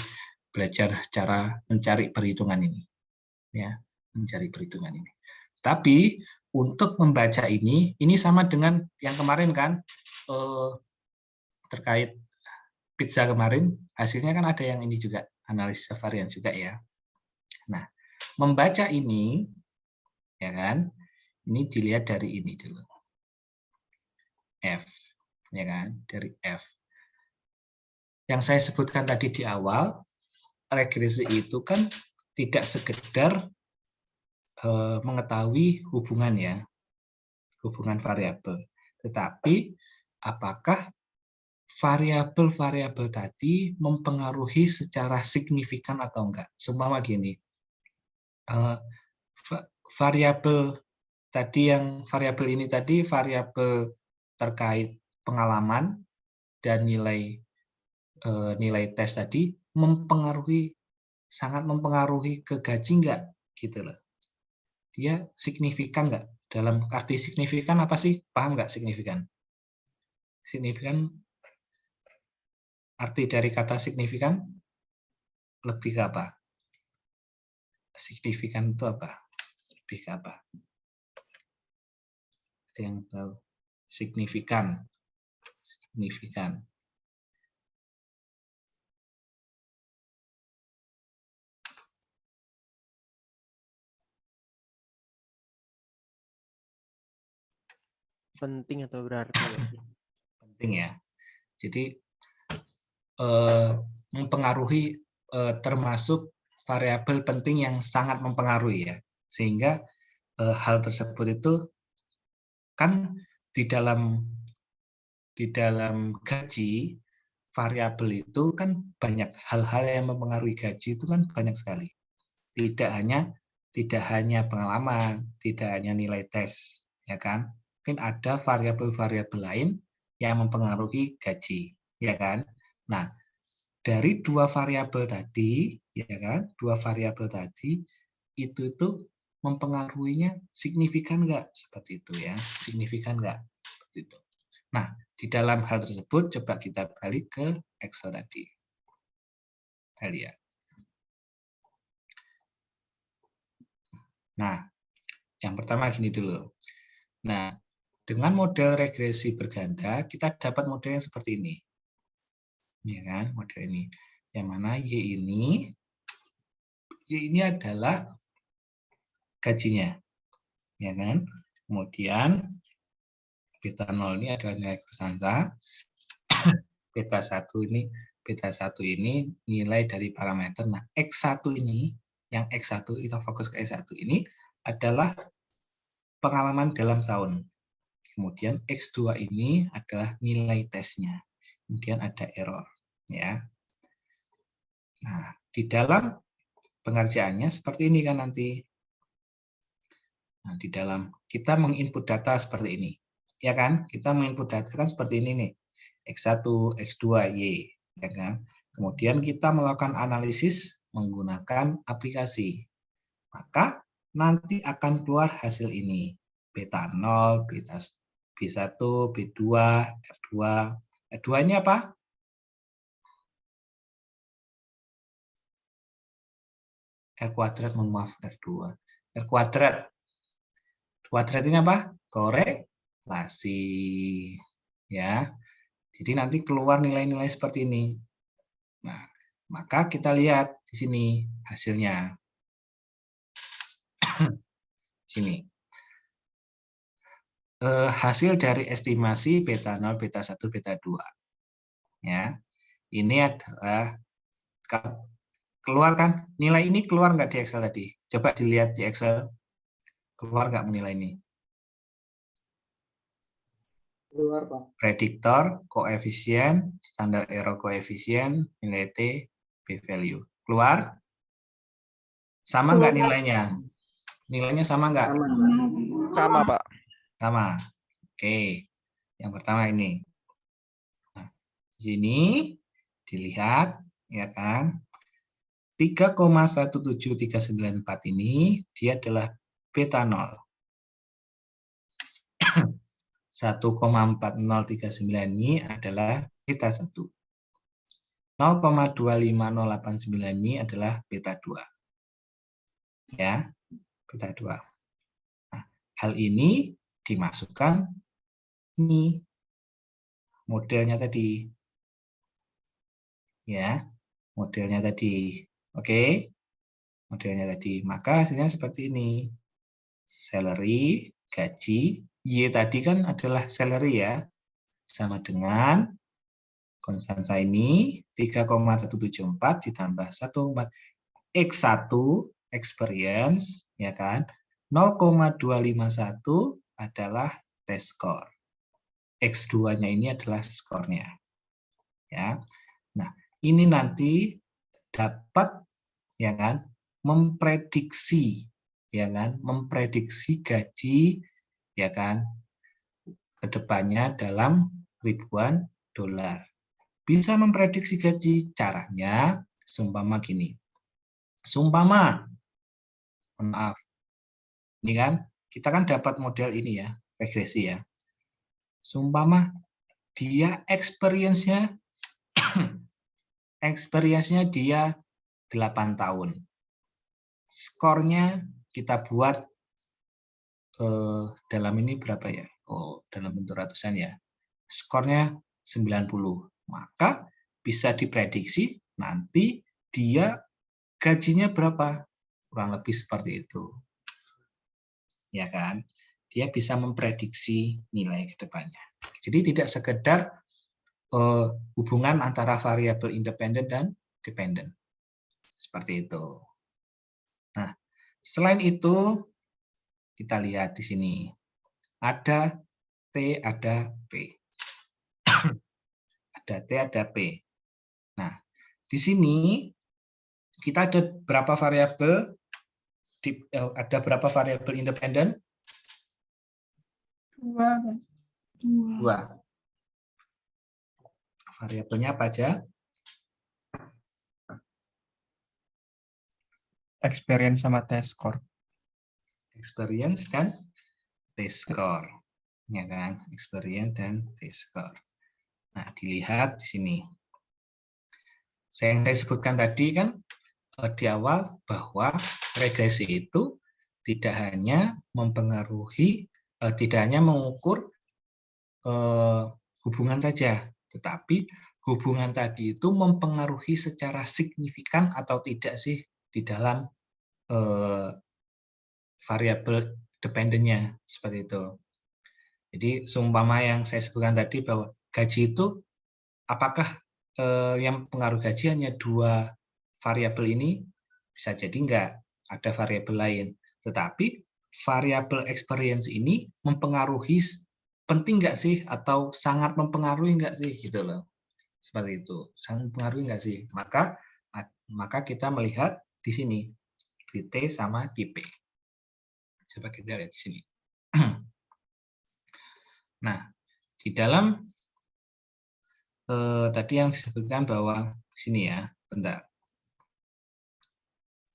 belajar cara mencari perhitungan ini. Ya, mencari perhitungan ini. Tapi untuk membaca ini sama dengan yang kemarin kan, terkait pizza kemarin, hasilnya kan ada yang ini juga, analisis varian juga ya. Nah, membaca ini, ya kan, ini dilihat dari ini dulu. F, ya kan, dari F. Yang saya sebutkan tadi di awal, regresi itu kan tidak sekedar mengetahui hubungan ya, hubungan variabel. Tetapi apakah variabel-variabel tadi mempengaruhi secara signifikan atau enggak? Seumpama gini, variabel tadi variabel ini tadi variabel terkait pengalaman dan nilai tes tadi sangat mempengaruhi ke gaji enggak gitu loh. Dia signifikan enggak? Dalam arti signifikan apa sih? Paham enggak signifikan? Signifikan, arti dari kata signifikan lebih ke apa? Signifikan itu apa? Lebih ke apa? Ada yang tahu? Signifikan. Signifikan. Penting atau berarti ya? Penting ya. Jadi mempengaruhi, termasuk variabel penting yang sangat mempengaruhi ya. Sehingga hal tersebut itu kan di dalam gaji, variabel itu kan banyak hal-hal yang mempengaruhi gaji itu kan banyak sekali. Tidak hanya pengalaman, tidak hanya nilai tes, ya kan? Mungkin ada variabel-variabel lain yang mempengaruhi gaji, ya kan? Nah, dari dua variabel tadi, ya kan? Dua variabel tadi itu mempengaruhinya signifikan enggak? Seperti itu ya. Signifikan enggak? Seperti itu. Nah, di dalam hal tersebut coba kita balik ke Excel tadi. Kita lihat. Nah, yang pertama gini dulu. Nah, dengan model regresi berganda, kita dapat model yang seperti ini. Ya kan, model ini. Yang mana Y ini Y ini adalah gajinya, ya kan? Kemudian beta 0 ini adalah nilai konstanta. Beta 1 ini nilai dari parameter. Nah, X1 ini, yang X1 kita fokus ke X1 ini adalah pengalaman dalam tahun. Kemudian X2 ini adalah nilai tesnya. Kemudian ada error, ya. Nah, di dalam pengerjaannya seperti ini kan nanti. Nah, di dalam kita menginput data seperti ini. Ya kan? Kita menginput data kan seperti ini nih. X1, X2, Y, ya kan? Kemudian kita melakukan analisis menggunakan aplikasi. Maka nanti akan keluar hasil ini. Beta 0, beta B1, B2, R2. R2 ini apa? R kuadrat, mohon maaf, R2. R kuadrat. Kuadrat ini apa? Korelasi. Ya. Jadi nanti keluar nilai-nilai seperti ini. Nah, maka kita lihat di sini hasilnya. Sini. Hasil dari estimasi beta 0, beta 1, beta 2. Ya. Ini adalah keluar kan? Nilai ini keluar nggak di Excel tadi? Coba dilihat di Excel. Keluar nggak nilai ini? Keluar, Pak. Prediktor, koefisien, standar error koefisien, nilai T, p-value. Keluar? Sama nggak nilainya? Nilainya sama nggak? Sama, Pak. Sama. Oke. Yang pertama ini. Nah, di sini dilihat, ya kan? 3,17394 ini dia adalah beta 0. 1,4039 ini adalah beta 1. 0,25089 ini adalah beta 2. Ya, beta 2. Nah, hal ini dimasukkan ini modelnya tadi. Ya, modelnya tadi. Oke. Modelnya tadi. Maka hasilnya seperti ini. Salary, gaji, Y tadi kan adalah salary ya. Sama dengan konstanta ini 3,174 ditambah 1,4 X1 experience ya kan. 0,251 adalah test score. X2-nya ini adalah skornya. Ya. Nah, ini nanti dapat ya kan memprediksi ya kan, memprediksi gaji ya kan kedepannya dalam ribuan dolar. Bisa memprediksi gaji caranya seumpama gini. Seumpama, maaf, ini kan kita kan dapat model ini ya, regresi ya. Seumpama dia experience-nya dia 8 tahun. Skornya kita buat dalam ini berapa ya? Oh, dalam bentuk ratusan ya. Skornya 90. Maka bisa diprediksi nanti dia gajinya berapa? Kurang lebih seperti itu. Ya kan? Dia bisa memprediksi nilai ke depannya. Jadi tidak sekedar hubungan antara variabel independen dan dependen. Seperti itu. Nah, selain itu kita lihat di sini. Ada T, ada P. Ada T, ada P. Nah, di sini kita ada berapa variabel? Ada berapa variabel independen? 2. Variabelnya apa aja? Experience sama test score. Experience dan test score. Ya kan? Experience dan test score. Nah, dilihat di sini. Yang saya sebutkan tadi kan di awal bahwa regresi itu tidak hanya mempengaruhi, tidak hanya mengukur hubungan saja, tetapi hubungan tadi itu mempengaruhi secara signifikan atau tidak sih di dalam variabel dependennya seperti itu. Jadi seumpama yang saya sebutkan tadi bahwa gaji itu apakah yang pengaruh gaji hanya 2 variabel ini? Bisa jadi enggak, ada variabel lain. Tetapi variabel experience ini mempengaruhi, penting enggak sih, atau sangat mempengaruhi enggak sih, gitu loh. Seperti itu, sangat mempengaruhi enggak sih? Maka kita melihat di sini di T sama di P. Coba kita lihat di sini. Nah, di dalam tadi yang disebutkan bahwa sini ya, bentar.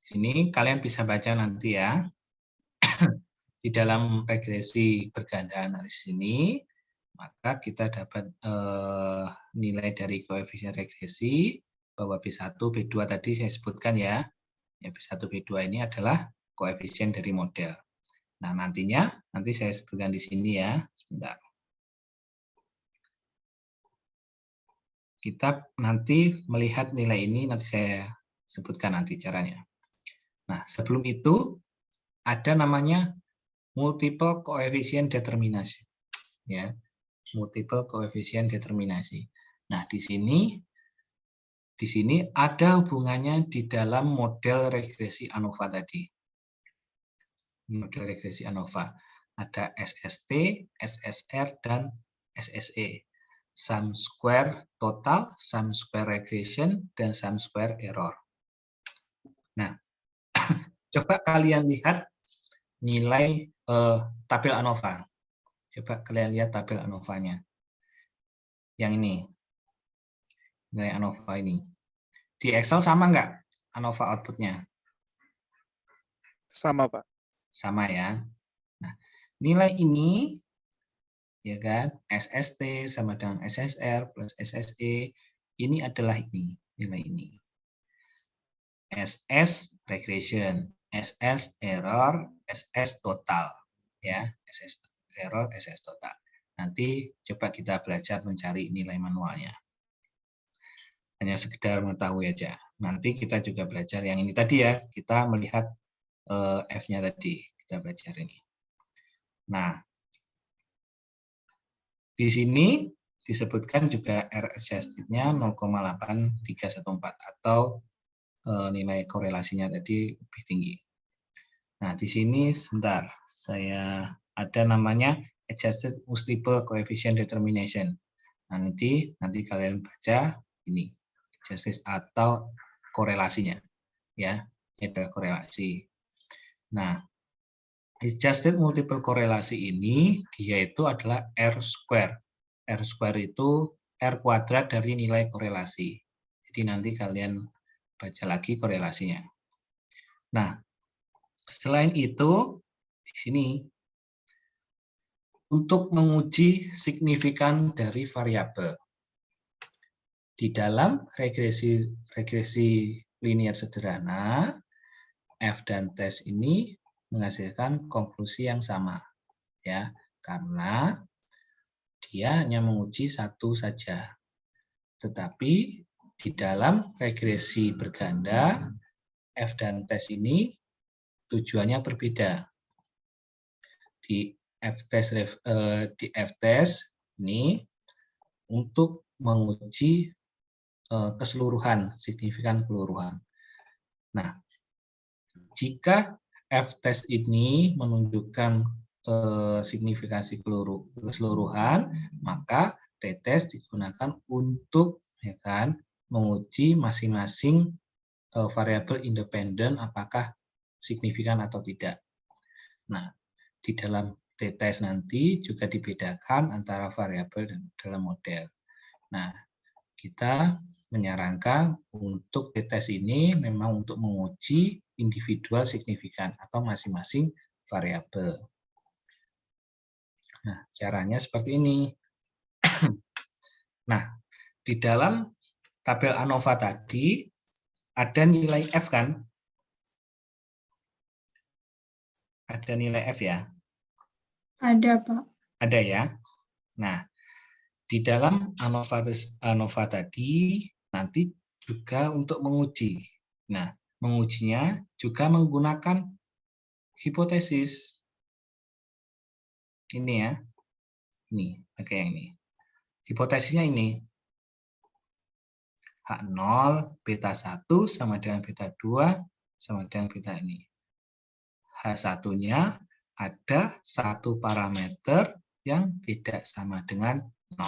Sini kalian bisa baca nanti ya. Di dalam regresi berganda analisis ini, maka kita dapat nilai dari koefisien regresi bahwa B1, B2 tadi saya sebutkan ya. B1, B2 ini adalah koefisien dari model. Nah, nanti saya sebutkan di sini ya, sebentar. Kita nanti melihat nilai ini, nanti saya sebutkan nanti caranya. Nah, sebelum itu ada namanya multiple coefficient determinasi. Ya, multiple coefficient determinasi. Nah, di sini ada hubungannya di dalam model regresi ANOVA tadi. Model regresi ANOVA ada SST, SSR, dan SSE. Sum square total, sum square regression, dan sum square error. Nah, coba kalian lihat nilai tabel ANOVA. Coba kalian lihat tabel ANOVA-nya. Yang ini. Nilai ANOVA ini. Di Excel sama nggak ANOVA output-nya? Sama, Pak. Sama ya. Nah, nilai ini ya kan, SST sama dengan SSR plus SSE, ini adalah ini, nilai ini. SS regression, SS error, SS total. Ya, SS error, SS total. Nanti coba kita belajar mencari nilai manualnya. Hanya sekedar mengetahui aja. Nanti kita juga belajar yang ini tadi ya, kita melihat F-nya tadi, kita belajar ini. Nah, di sini disebutkan juga R-adjusted-nya 0,8314 atau nilai korelasinya tadi lebih tinggi. Nah, di sini sebentar, saya ada namanya adjusted multiple coefficient determination. Nah, nanti kalian baca ini adjusted atau korelasinya, ya, ini adalah korelasi. Nah, adjusted multiple korelasi ini dia itu adalah R square. R square itu R kuadrat dari nilai korelasi. Jadi nanti kalian baca lagi korelasinya. Nah, selain itu di sini untuk menguji signifikan dari variabel. Di dalam regresi linear sederhana, F dan tes ini menghasilkan konklusi yang sama, ya, karena dia hanya menguji satu saja. Tetapi di dalam regresi berganda, F dan tes ini tujuannya berbeda. Di F-test ini untuk menguji keseluruhan, signifikan keseluruhan. Nah, jika F-test ini menunjukkan signifikasi keseluruhan, maka T-test digunakan untuk ya kan menguji masing-masing variabel independen apakah signifikan atau tidak. Nah, di dalam T-test nanti juga dibedakan antara variabel dan dalam model. Nah, kita menyarankan untuk T-test ini memang untuk menguji individual signifikan atau masing-masing variabel. Nah, caranya seperti ini. Nah, di dalam tabel ANOVA tadi ada nilai F kan? Ada nilai F ya? Ada, Pak. Ada ya. Nah, di dalam ANOVA tadi nanti juga untuk menguji. Nah, mengujinya juga menggunakan hipotesis. Ini ya. Ini, pakai yang ini. Hipotesisnya ini. H0 beta 1 sama dengan beta 2 sama dengan beta ini. H1-nya ada satu parameter yang tidak sama dengan 0.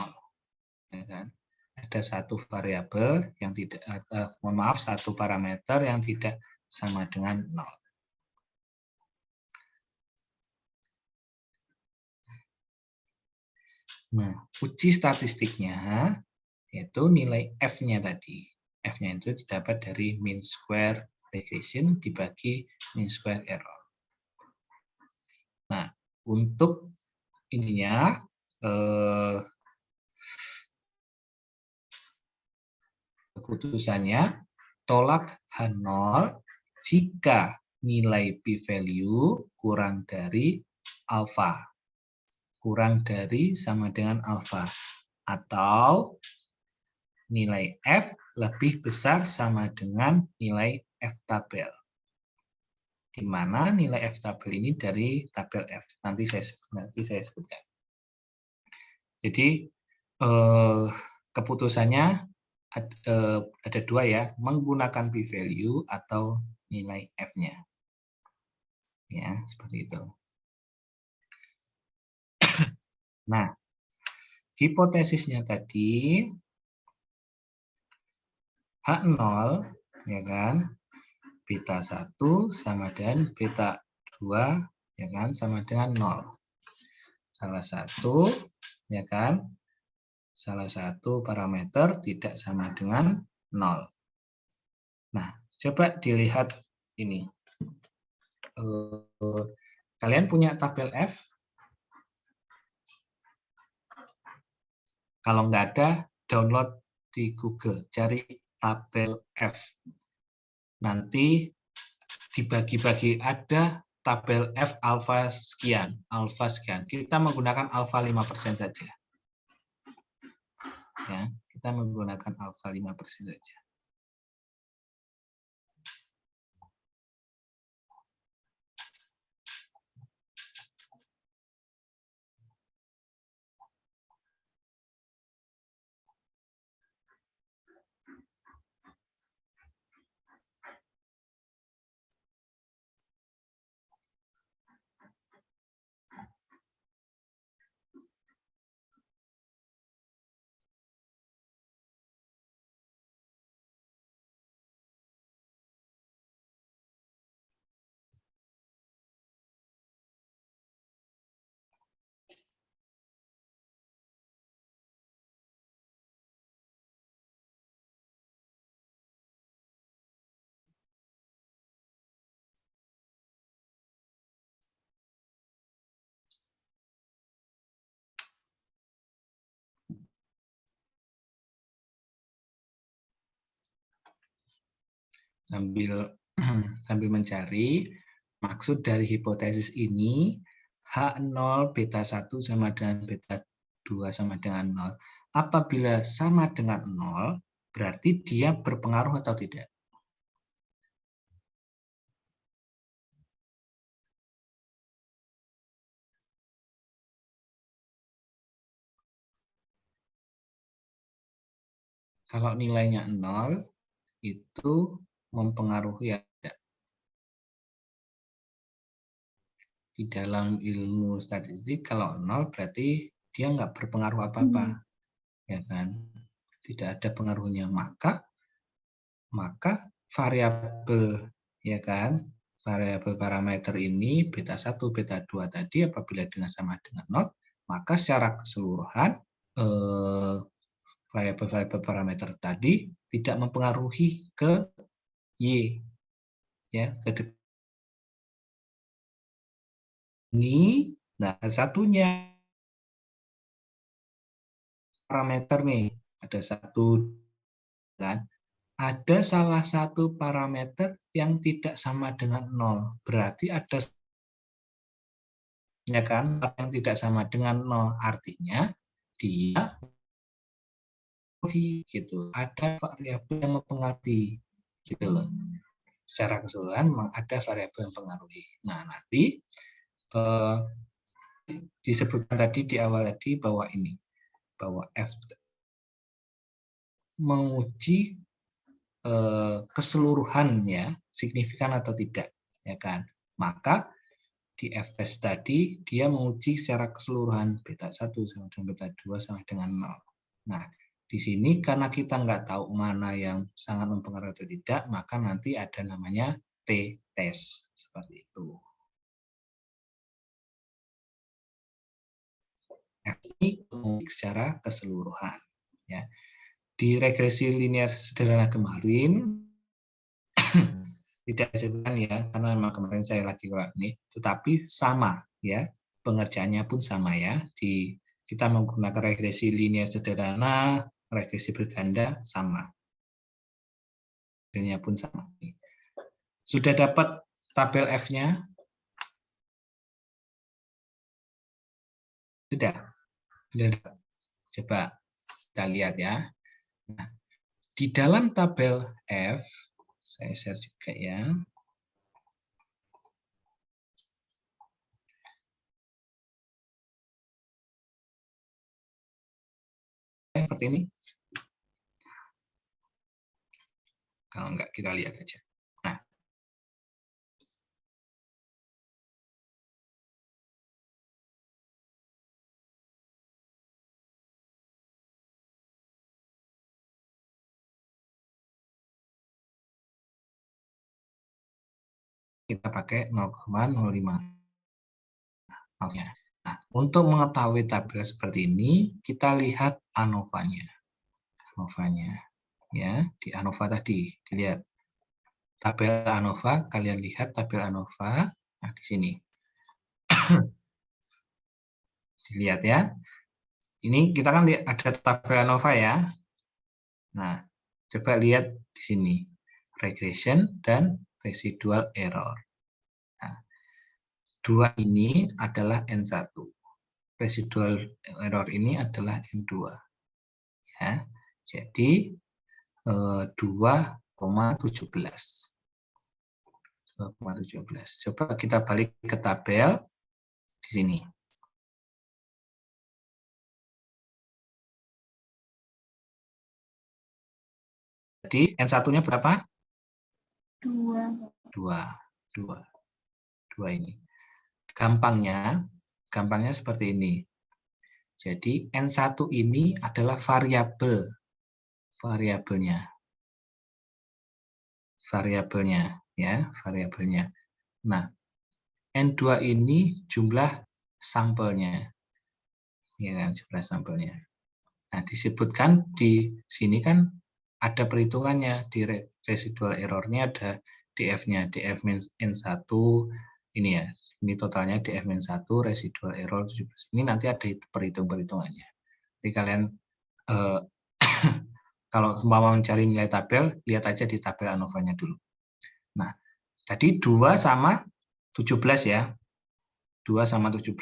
Ya kan? Ada satu variabel yang tidak, mohon maaf, satu parameter yang tidak sama dengan 0. Nah, uji statistiknya yaitu nilai F-nya tadi. F-nya itu didapat dari mean square regression dibagi mean square error. Nah, untuk ininya keputusannya tolak H0 jika nilai p-value kurang dari alfa. Kurang dari sama dengan alfa. Atau nilai F lebih besar sama dengan nilai F tabel. Di mana nilai F tabel ini dari tabel F. Nanti saya sebutkan. Jadi keputusannya ada dua ya, menggunakan p-value atau nilai F-nya. Ya, seperti itu. Nah, hipotesisnya tadi H0 ya kan, beta 1 sama dengan beta 2 ya kan, sama dengan 0. Salah satu ya kan, salah satu parameter tidak sama dengan 0. Nah, coba dilihat ini. Kalian punya tabel F? Kalau nggak ada, download di Google, cari tabel F. Nanti dibagi-bagi, ada tabel F alfa sekian, alfa sekian. Kita menggunakan alfa 5% saja. Ya, kita menggunakan alfa 5% saja. Sambil mencari maksud dari hipotesis ini, H0 beta 1 sama dengan beta 2 sama dengan 0. Apabila sama dengan 0, berarti dia berpengaruh atau tidak? Kalau nilainya 0, itu mempengaruhi ya tidak? Di dalam ilmu statistik, kalau 0 berarti dia nggak berpengaruh apa-apa. Ya kan? Tidak ada pengaruhnya. Maka variabel ya kan, variabel parameter ini beta 1, beta 2 tadi apabila dengan sama dengan 0, maka secara keseluruhan variabel parameter tadi tidak mempengaruhi ke Y ya, ke ini. Nah, satunya parameter nih, ada satu kan, ada salah satu parameter yang tidak sama dengan 0. Berarti ada ya kan, yang tidak sama dengan 0, artinya dia gitu. Ada variabel yang mempengaruhi gitu loh. secara keseluruhan memang ada variabel yang mempengaruhi. Nah, nanti disebutkan tadi di awal tadi bahwa F menguji keseluruhan ya, signifikan atau tidak, ya kan. Maka di F-test tadi dia menguji secara keseluruhan beta 1 sama dengan beta 2 sama dengan 0. Nah, di sini karena kita nggak tahu mana yang sangat mempengaruhi atau tidak, maka nanti ada namanya t-test seperti itu. Ini menguji secara keseluruhan. Ya. Di regresi linear sederhana kemarin tidak disebutkan ya, karena memang kemarin saya lagi ini, tetapi sama ya, pengerjaannya pun sama ya. Kita menggunakan regresi linear sederhana, regresi berganda sama. Hasilnya pun sama. Sudah dapat tabel F-nya? Sudah. Coba kita lihat ya. Nah, di dalam tabel F, saya share juga ya. Seperti ini. Kalau enggak, kita lihat aja. Nah, kita pakai 0,05. Nah, untuk mengetahui tabel seperti ini, kita lihat ANOVA-nya. ANOVA-nya. Ya, di ANOVA tadi, dilihat. Tabel ANOVA, kalian lihat tabel ANOVA. Nah, di sini. Dilihat ya. Ini kita kan lihat ada tabel ANOVA ya. Nah, coba lihat di sini. Regression dan residual error. Nah, dua ini adalah N1. Residual error ini adalah N2. Ya. Jadi 2,17. 2,17. Coba kita balik ke tabel di sini. Jadi N1-nya berapa? 2. 2 ini. Gampangnya seperti ini. Jadi N1 ini adalah variabelnya ya, variabelnya. Nah, N2 ini jumlah sampelnya. Ya kan, jumlah sampelnya. Nah, disebutkan di sini kan ada perhitungannya, di residual error-nya ada DF-nya, DF N1 ini ya. Ini totalnya DF-1 residual error 17. Ini nanti ada perhitungannya. Jadi kalian kalau mau mencari nilai tabel, lihat aja di tabel ANOVA-nya dulu. Nah, tadi 2 sama 17 ya. 2 sama 17.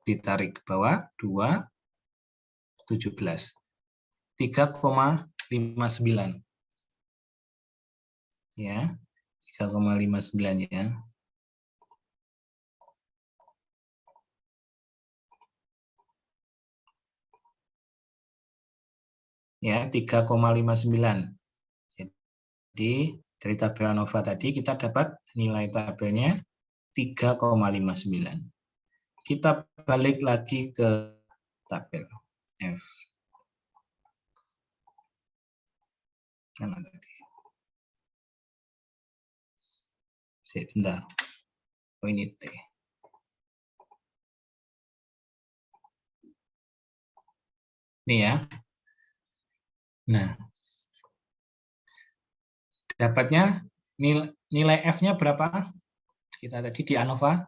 Ditarik ke bawah, 2, 17. 3,59. Ya, 3,59 ya. Ya, 3,59. Jadi dari tabel ANOVA tadi kita dapat nilai tabelnya 3,59. Kita balik lagi ke tabel F. Mana tadi? Sebentar. Oh, ini T. Ini ya. Nah, dapatnya nilai F-nya berapa? Kita tadi di ANOVA.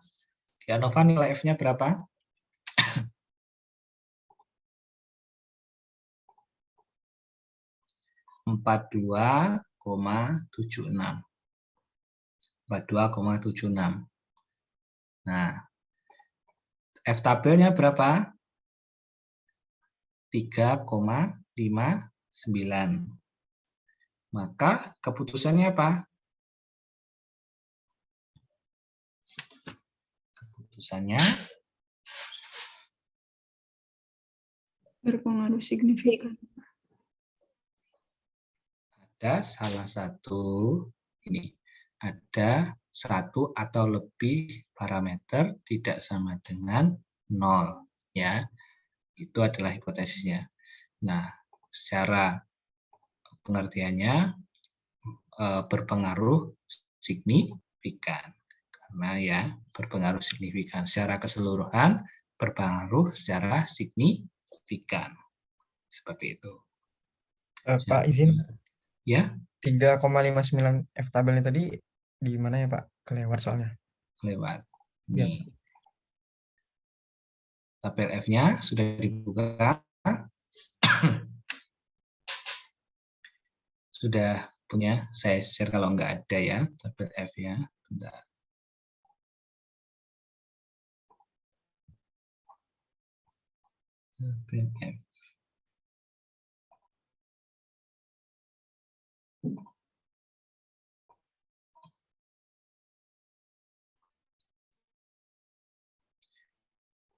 Di ANOVA nilai F-nya berapa? 42,76. 42,76. Nah, F tabelnya berapa? 3,59. Maka keputusannya apa? Keputusannya Berpengaruh signifikan. ada salah satu ini, ada satu atau lebih parameter tidak sama dengan 0, ya. Itu adalah hipotesisnya. Nah, secara pengertiannya berpengaruh signifikan. Karena ya berpengaruh signifikan secara keseluruhan, berpengaruh secara signifikan. Seperti itu. Pak izin, Ya, 3,59 F tabelnya tadi di mana ya Pak? Kelewat soalnya. lewat. Ya. Nih. Tabel F-nya sudah dibuka. Sudah punya, saya share kalau nggak ada ya, tabel F-nya. Bentar. Tabel F.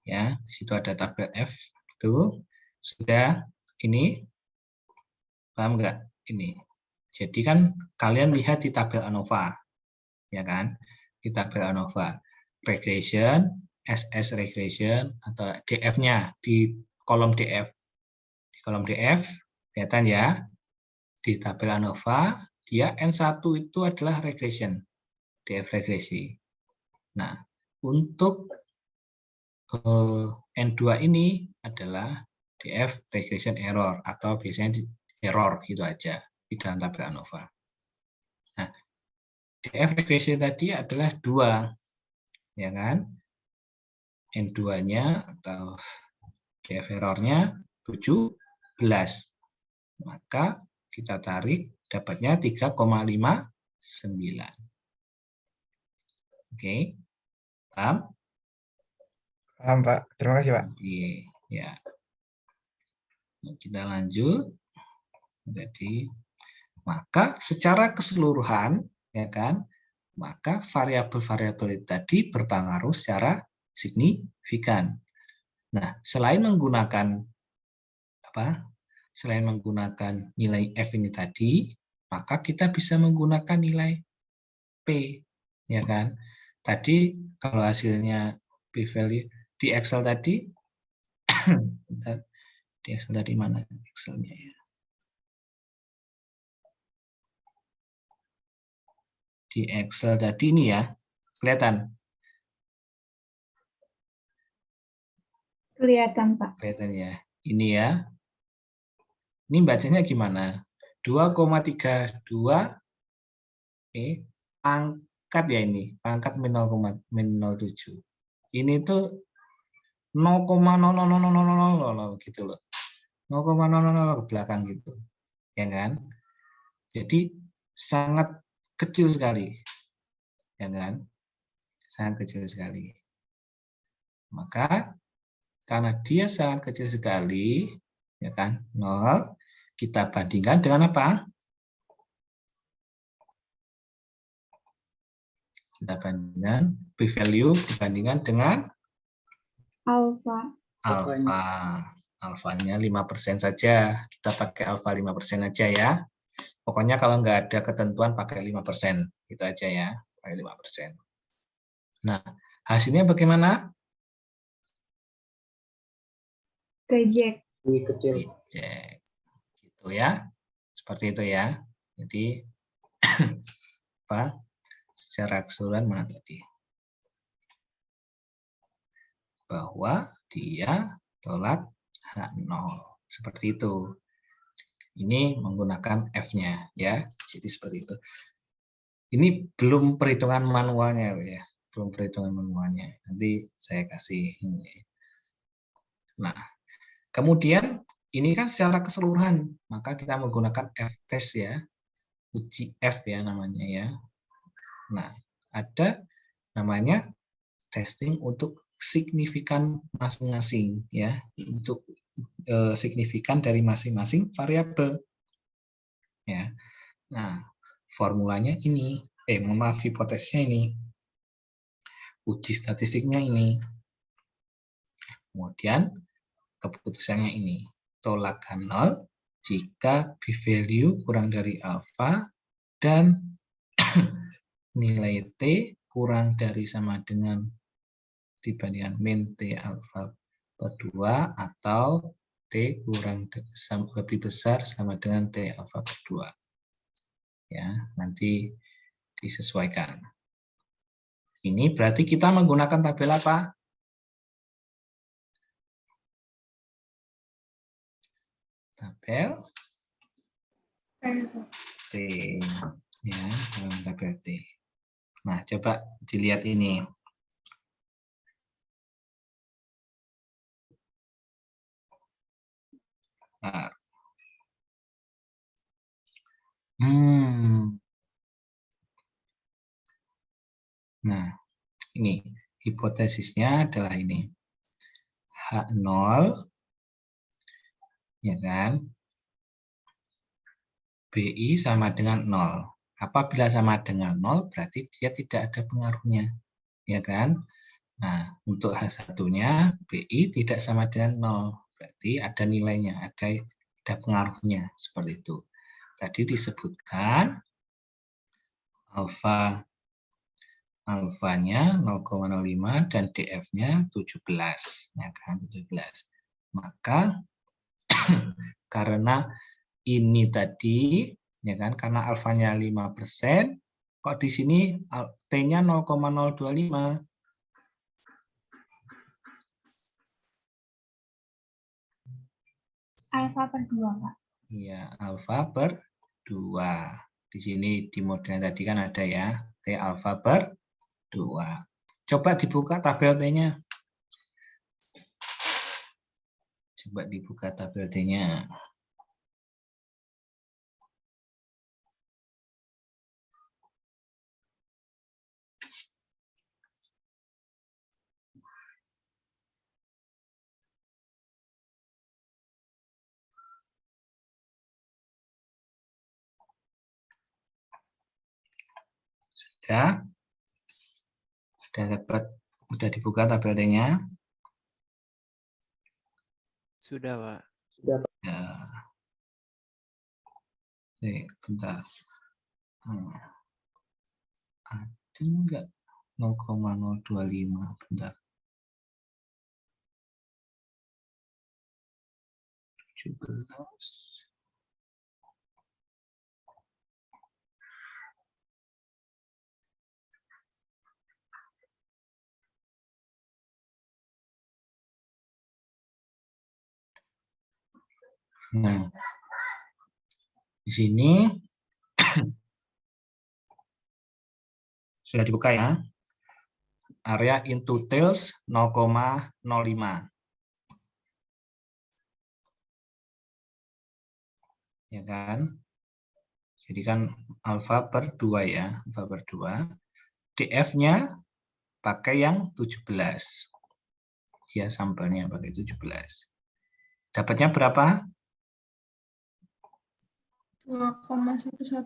Ya, di situ ada tabel F. Itu sudah ini, paham nggak? Ini. Jadi kan kalian lihat di tabel ANOVA, ya kan? Di tabel ANOVA, regression, SS regression atau DF-nya di kolom DF. Di kolom DF kelihatan ya, di tabel ANOVA dia N1 itu adalah regression, DF regresi. Nah, untuk N2 ini adalah DF regression error atau biasanya error gitu aja di dalam tabel ANOVA. Nah, DF regression tadi adalah 2, ya kan? N2-nya atau DF errornya 17. Maka kita tarik dapatnya 3,59. Oke. Paham? Paham Pak. Terima kasih Pak. Oke, ya. Kita lanjut. Jadi, maka secara keseluruhan, ya kan, maka variabel-variabel tadi berpengaruh secara signifikan. Nah, selain menggunakan nilai F ini tadi, maka kita bisa menggunakan nilai P, ya kan? Tadi kalau hasilnya P value di Excel tadi, di Excel tadi mana Excelnya ya? Di Excel tadi ini ya, kelihatan? Kelihatan, Pak. Kelihatan ya. Ini ya. Ini bacanya gimana? 2,32 pangkat ya ini, pangkat min 0,07. Ini tuh 0,00000 gitu loh. 0,000 ke belakang gitu. Ya kan? Jadi sangat kecil sekali. Ya kan? Sangat kecil sekali. Maka karena dia sangat kecil sekali, ya kan, 0, kita bandingkan dengan apa? Kita bandingkan p-value dibandingkan dengan Alfa. alfa. Alfanya 5% saja. Kita pakai alfa 5% aja ya. Pokoknya kalau nggak ada ketentuan pakai 5%. Gitu aja ya. Pakai 5%. Nah, hasilnya bagaimana? Reject. Lebih kecil. Reject. Gitu ya. Seperti itu ya. Jadi apa? Secara keseluruhan mana tadi? Bahwa dia tolak H0. Seperti itu. Ini menggunakan F-nya ya. Jadi seperti itu. Ini belum perhitungan manualnya ya. Belum perhitungan manualnya. Nanti saya kasih ini. Nah, kemudian ini kan secara keseluruhan, maka kita menggunakan F-test ya. Uji F ya namanya ya. Nah, ada namanya testing untuk signifikan masing-masing ya, untuk signifikan dari masing-masing variabel ya. Nah, formulanya ini, hipotesisnya ini. Uji statistiknya ini. Kemudian keputusannya ini. Tolakan 0 jika p-value kurang dari alfa dan nilai T kurang dari sama dengan dibandingkan min T alfa per 2 atau T kurang lebih besar sama dengan T alfa per 2. Ya, nanti disesuaikan. Ini berarti kita menggunakan tabel apa? Tabel T. Ya, tabel T. Nah, coba dilihat ini. Nah, ini hipotesisnya adalah ini. H0, ya kan? BI sama dengan 0. Apabila sama dengan 0, berarti dia tidak ada pengaruhnya, ya kan? Nah, untuk H1-nya, BI tidak sama dengan 0. Berarti ada nilainya, ada pengaruhnya, seperti itu. Tadi disebutkan alfanya 0,05 dan DF-nya 17, ya kan? 17. Maka karena ini tadi, ya kan? Karena alfanya 5%, kok di sini T-nya 0,025. Alfa per 2, Pak. Iya, alfa per 2. Di sini di model tadi kan ada ya, T alfa per 2. Coba dibuka tabel T-nya. Coba dibuka tabel T-nya. Ya, sudah dibuka tabel T-nya. Sudah, Pak. Ya. Nih, bentar. Ada enggak 0,025? Bentar. 17. Nah, di sini sudah dibuka ya. Area into tails 0,05. Ya kan? Jadi kan alfa per 2 ya, alfa per 2. DF-nya pakai yang 17. Dia sampelnya pakai 17. Dapatnya berapa? 2,110.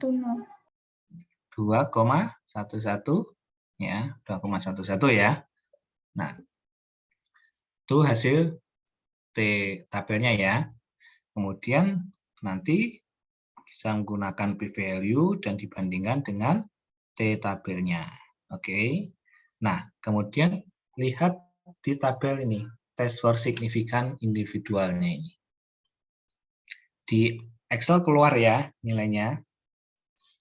2,11 ya, 2,11 ya. Nah, itu hasil T tabelnya ya. Kemudian nanti bisa menggunakan p-value dan dibandingkan dengan T tabelnya. Oke. Nah, kemudian lihat di tabel ini, test for signifikan individualnya ini. Di Excel keluar ya nilainya.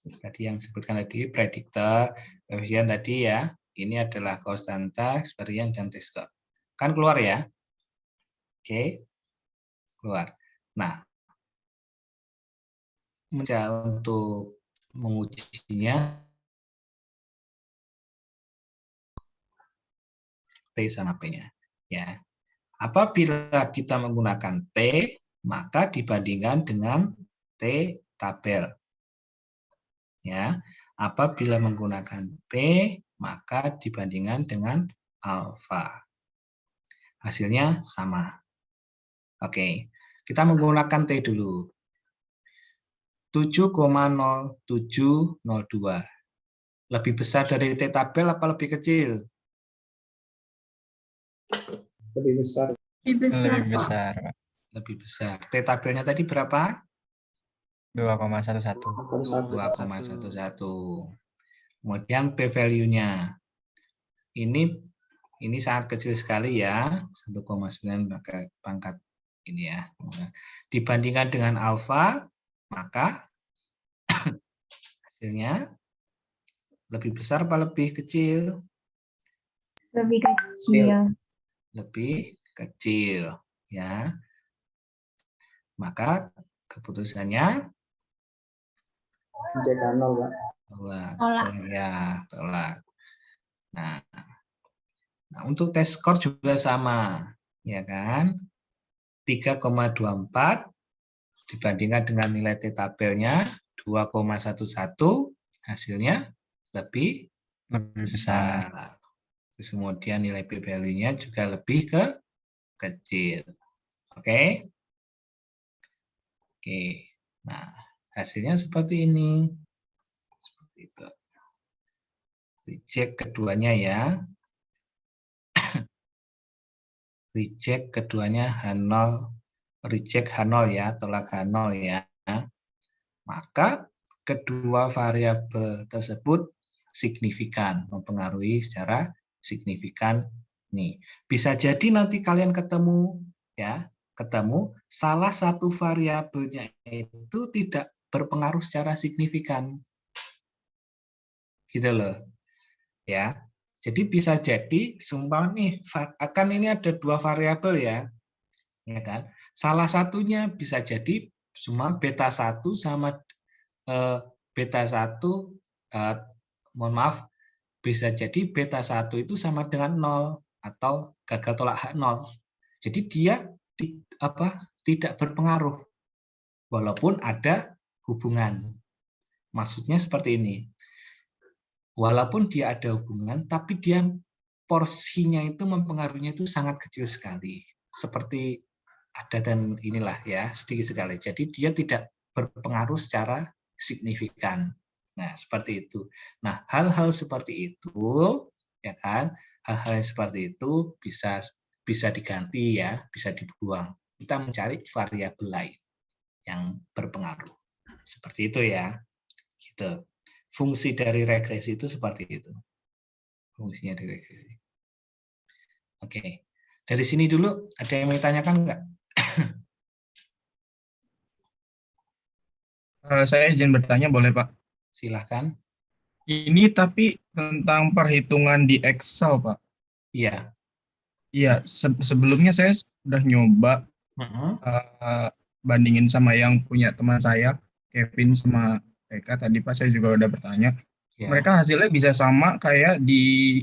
Tadi yang disebutkan tadi, prediktor, koefisien tadi ya. Ini adalah konstanta, varian, dan t-score. Kan keluar ya? Oke. Keluar. Nah, untuk mengujinya T sama P-nya ya. Apabila kita menggunakan T, maka dibandingkan dengan T tabel. Ya. Apabila menggunakan P, maka dibandingkan dengan alfa. Hasilnya sama. Oke. Kita menggunakan T dulu. 7,0702. Lebih besar dari T tabel apa lebih kecil? Lebih besar. Lebih besar. Lebih besar, Pak. Lebih besar. T-tabelnya tadi berapa? 2,11. 2,11. Kemudian p-value-nya. Ini sangat kecil sekali ya. 1,9 pangkat ini ya. Dibandingkan dengan alfa, maka hasilnya lebih besar apa lebih kecil? Lebih kecil. Lebih kecil ya. Maka keputusannya Jika 0, Pak. tolak. Tolak. Ya, tolak. Nah, untuk tes skor juga sama, ya kan? 3,24 dibandingkan dengan nilai T-tabelnya 2,11, hasilnya lebih besar. besar. Terus kemudian nilai p-value-nya juga lebih kecil. Oke? Oke. Nah, hasilnya seperti ini. Seperti itu. Reject keduanya ya. Reject keduanya H0, reject H0 ya, tolak H0 ya. Maka kedua variabel tersebut signifikan, mempengaruhi secara signifikan nih. Bisa jadi nanti kalian ketemu salah satu variabelnya itu tidak berpengaruh secara signifikan. Gitu loh. Ya. Jadi bisa jadi seumpama nih akan ini ada dua variabel ya kan? Salah satunya bisa jadi cuma beta 1 sama beta 1 mohon maaf, bisa jadi beta 1 itu sama dengan 0 atau gagal tolak H0. Jadi dia tidak berpengaruh walaupun ada hubungan. Maksudnya seperti ini. Walaupun dia ada hubungan, tapi dia porsinya itu mempengaruhinya itu sangat kecil sekali. Seperti ada dan inilah ya, sedikit sekali. Jadi dia tidak berpengaruh secara signifikan. Nah, seperti itu. Nah, hal-hal seperti itu, ya kan? Hal-hal yang seperti itu bisa diganti ya, bisa dibuang. Kita mencari variabel lain yang berpengaruh. Seperti itu ya. Gitu. Fungsi dari regresi itu seperti itu. Fungsinya dari regresi. Oke. Dari sini dulu ada yang mau ditanyakan enggak? Saya izin bertanya, boleh Pak? Silahkan. Ini tapi tentang perhitungan di Excel, Pak. Iya. Iya, sebelumnya saya sudah nyoba bandingin sama yang punya teman saya, Kevin sama Eka. Tadi Pak saya juga udah bertanya. Ya. Mereka hasilnya bisa sama kayak di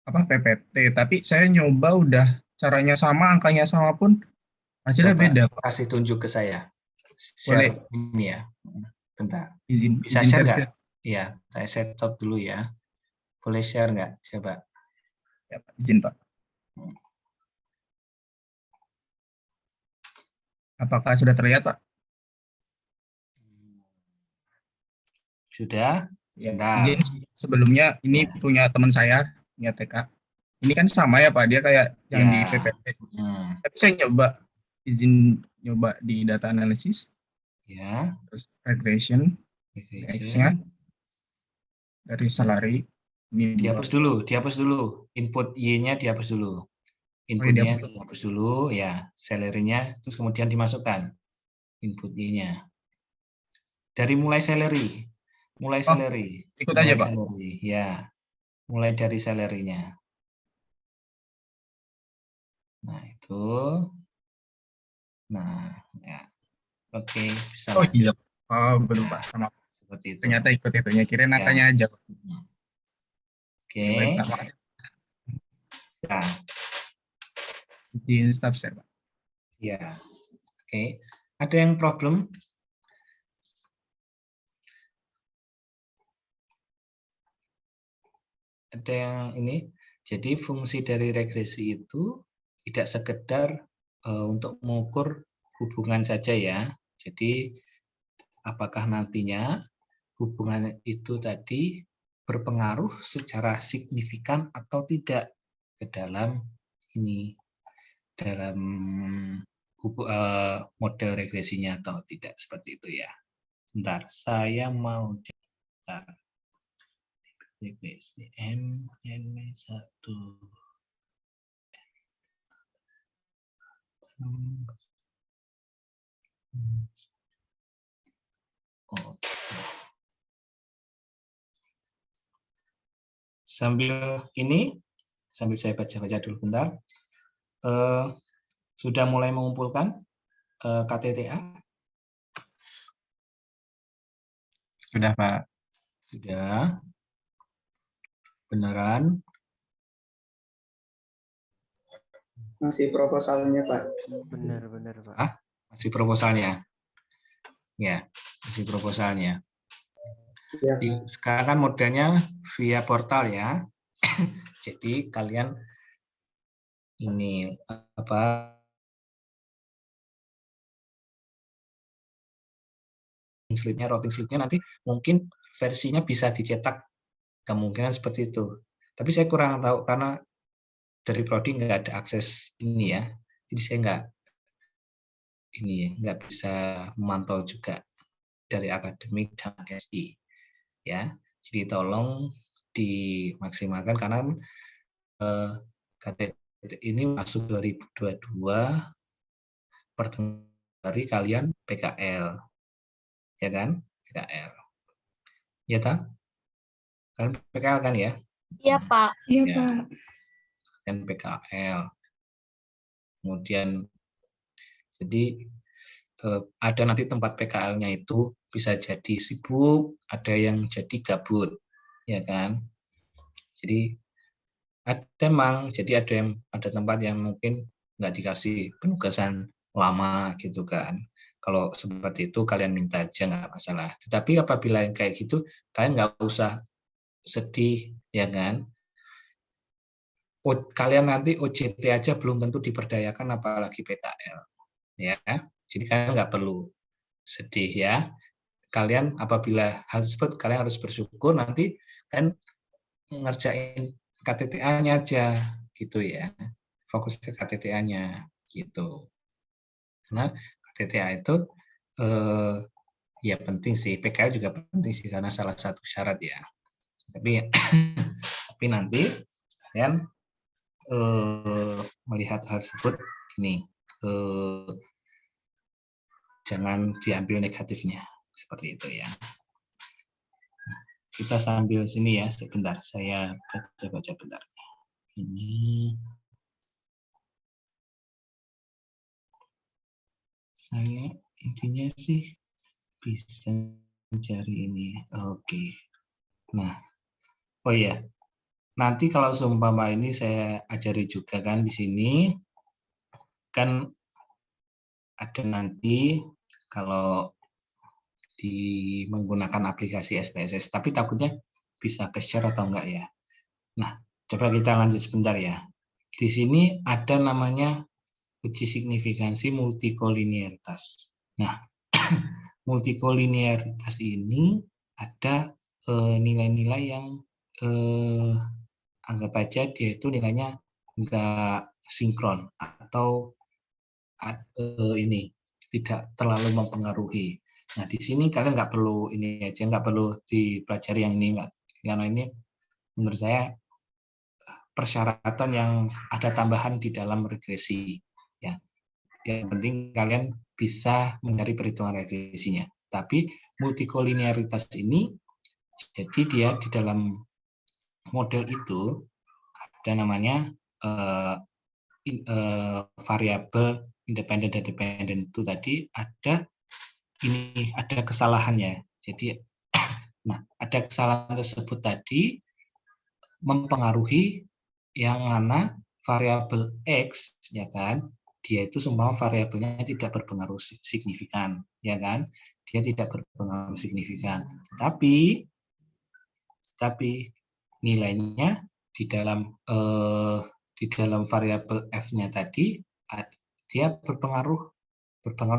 PPT, tapi saya nyoba udah caranya sama, angkanya sama pun hasilnya Coba beda, Pak. kasih tunjuk ke saya. Boleh. Share ini ya. Bentar. Izin share nggak? share. Iya, saya stop dulu ya. Boleh share nggak? Coba. Ya, Pak. Izin, Pak. Apakah sudah terlihat, Pak? Sudah? Ya, Bentar. izin sebelumnya ini punya teman saya, punya TK. Ini kan sama ya Pak, dia kayak yang di PPT. Tapi saya izin nyoba di data analysis. Ya. Terus regression. X-nya dari salary. Ini dihapus dulu. Input Y-nya dihapus dulu. Inputnya dihapus dulu, ya. Salary-nya, terus kemudian dimasukkan input Y-nya. Dari mulai salary. Ikut aja, Pak. Salary. Ya. Mulai dari salary-nya. Nah, itu. Nah, ya. Oke, bisa lanjut. Iya. Belum, Pak. Sama. Seperti itu. Ternyata ikut itunya. Kirain angkanya aja. Oke. Nah. Di stop share, Pak. Ya. Oke. Ada yang problem? Ada yang ini. Jadi fungsi dari regresi itu tidak sekedar untuk mengukur hubungan saja ya. Jadi apakah nantinya hubungan itu tadi berpengaruh secara signifikan atau tidak ke dalam ini dalam model regresinya atau tidak, seperti itu ya. Bentar, saya mau bentar. Regresi N-1. Oh, sambil saya baca-baca dulu bentar. Sudah mulai mengumpulkan KTTA? Sudah, Pak. Sudah. Beneran? Masih proposalnya, Pak. Benar, Pak. Ah, masih proposalnya. Ya, masih proposalnya. Ya. Sekarang kan modelnya via portal ya. Jadi kalian ini apa routing slipnya nanti mungkin versinya bisa dicetak, kemungkinan seperti itu. Tapi saya kurang tahu karena dari prodi nggak ada akses ini ya. Jadi saya nggak bisa memantau juga dari akademik dan SI ya. Jadi tolong dimaksimalkan karena KTT ini masuk 2022 pertengahan dari kalian PKL ya kan, PKL ya tak? Kalian PKL kan ya? Iya, Pak. Iya, Ya. Pak. Dan PKL kemudian jadi ada nanti tempat PKL-nya itu bisa jadi sibuk, ada yang jadi gabut, ya kan? Jadi ada tempat yang mungkin nggak dikasih penugasan lama gitu kan. Kalau seperti itu kalian minta aja nggak masalah. Tetapi apabila yang kayak gitu, kalian nggak usah sedih, ya kan? Kalian nanti OJT aja belum tentu diberdayakan, apalagi PKL, ya. Jadi kalian nggak perlu sedih ya. Kalian apabila hal tersebut kalian harus bersyukur, nanti kan ngerjain KTTA-nya aja gitu ya. Fokus ke KTTA-nya gitu. Karena KTTA itu ya penting sih, PKL juga penting sih karena salah satu syarat ya. Tapi nanti kalian melihat hal tersebut ini jangan diambil negatifnya, seperti itu ya. Kita sambil sini ya, sebentar saya baca bentar. Ini saya intinya sih bisa mencari ini. Oke. Nah, oh ya, nanti kalau seumpama ini saya ajari juga kan di sini kan ada nanti kalau menggunakan aplikasi SPSS, tapi takutnya bisa ke-share atau enggak ya. Nah, coba kita lanjut sebentar ya. Di sini ada namanya uji signifikansi multikolinearitas. Nah, multikolinearitas ini ada nilai-nilai yang anggap aja dia itu nilainya enggak sinkron atau ini tidak terlalu mempengaruhi. Nah, di sini kalian nggak perlu ini aja, nggak perlu dipelajari yang ini, nggak, karena ini menurut saya persyaratan yang ada tambahan di dalam regresi. Ya, yang penting kalian bisa mencari perhitungan regresinya. Tapi multikolinearitas ini, jadi dia di dalam model itu ada namanya variabel independen dan dependen itu tadi ada kesalahannya. Jadi nah, ada kesalahan tersebut tadi mempengaruhi yang mana variabel X ya kan, dia itu semua variabelnya tidak berpengaruh signifikan ya kan, dia tidak berpengaruh signifikan, tapi nilainya di dalam variabel F-nya tadi dia berpengaruh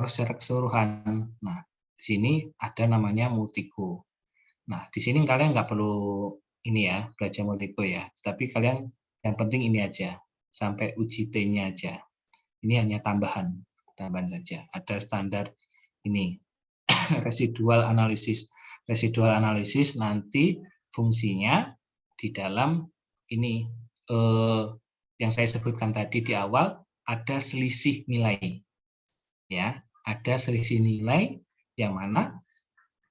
secara keseluruhan. Nah, di sini ada namanya multiko. Nah, di sini kalian nggak perlu ini ya, belajar multiko ya. Tapi kalian yang penting ini aja. sampai uji T-nya aja. Ini hanya tambahan saja. Ada standar ini residual analisis. Residual analisis nanti fungsinya di dalam ini yang saya sebutkan tadi di awal, ada selisih nilai. Ya, ada selisih nilai yang mana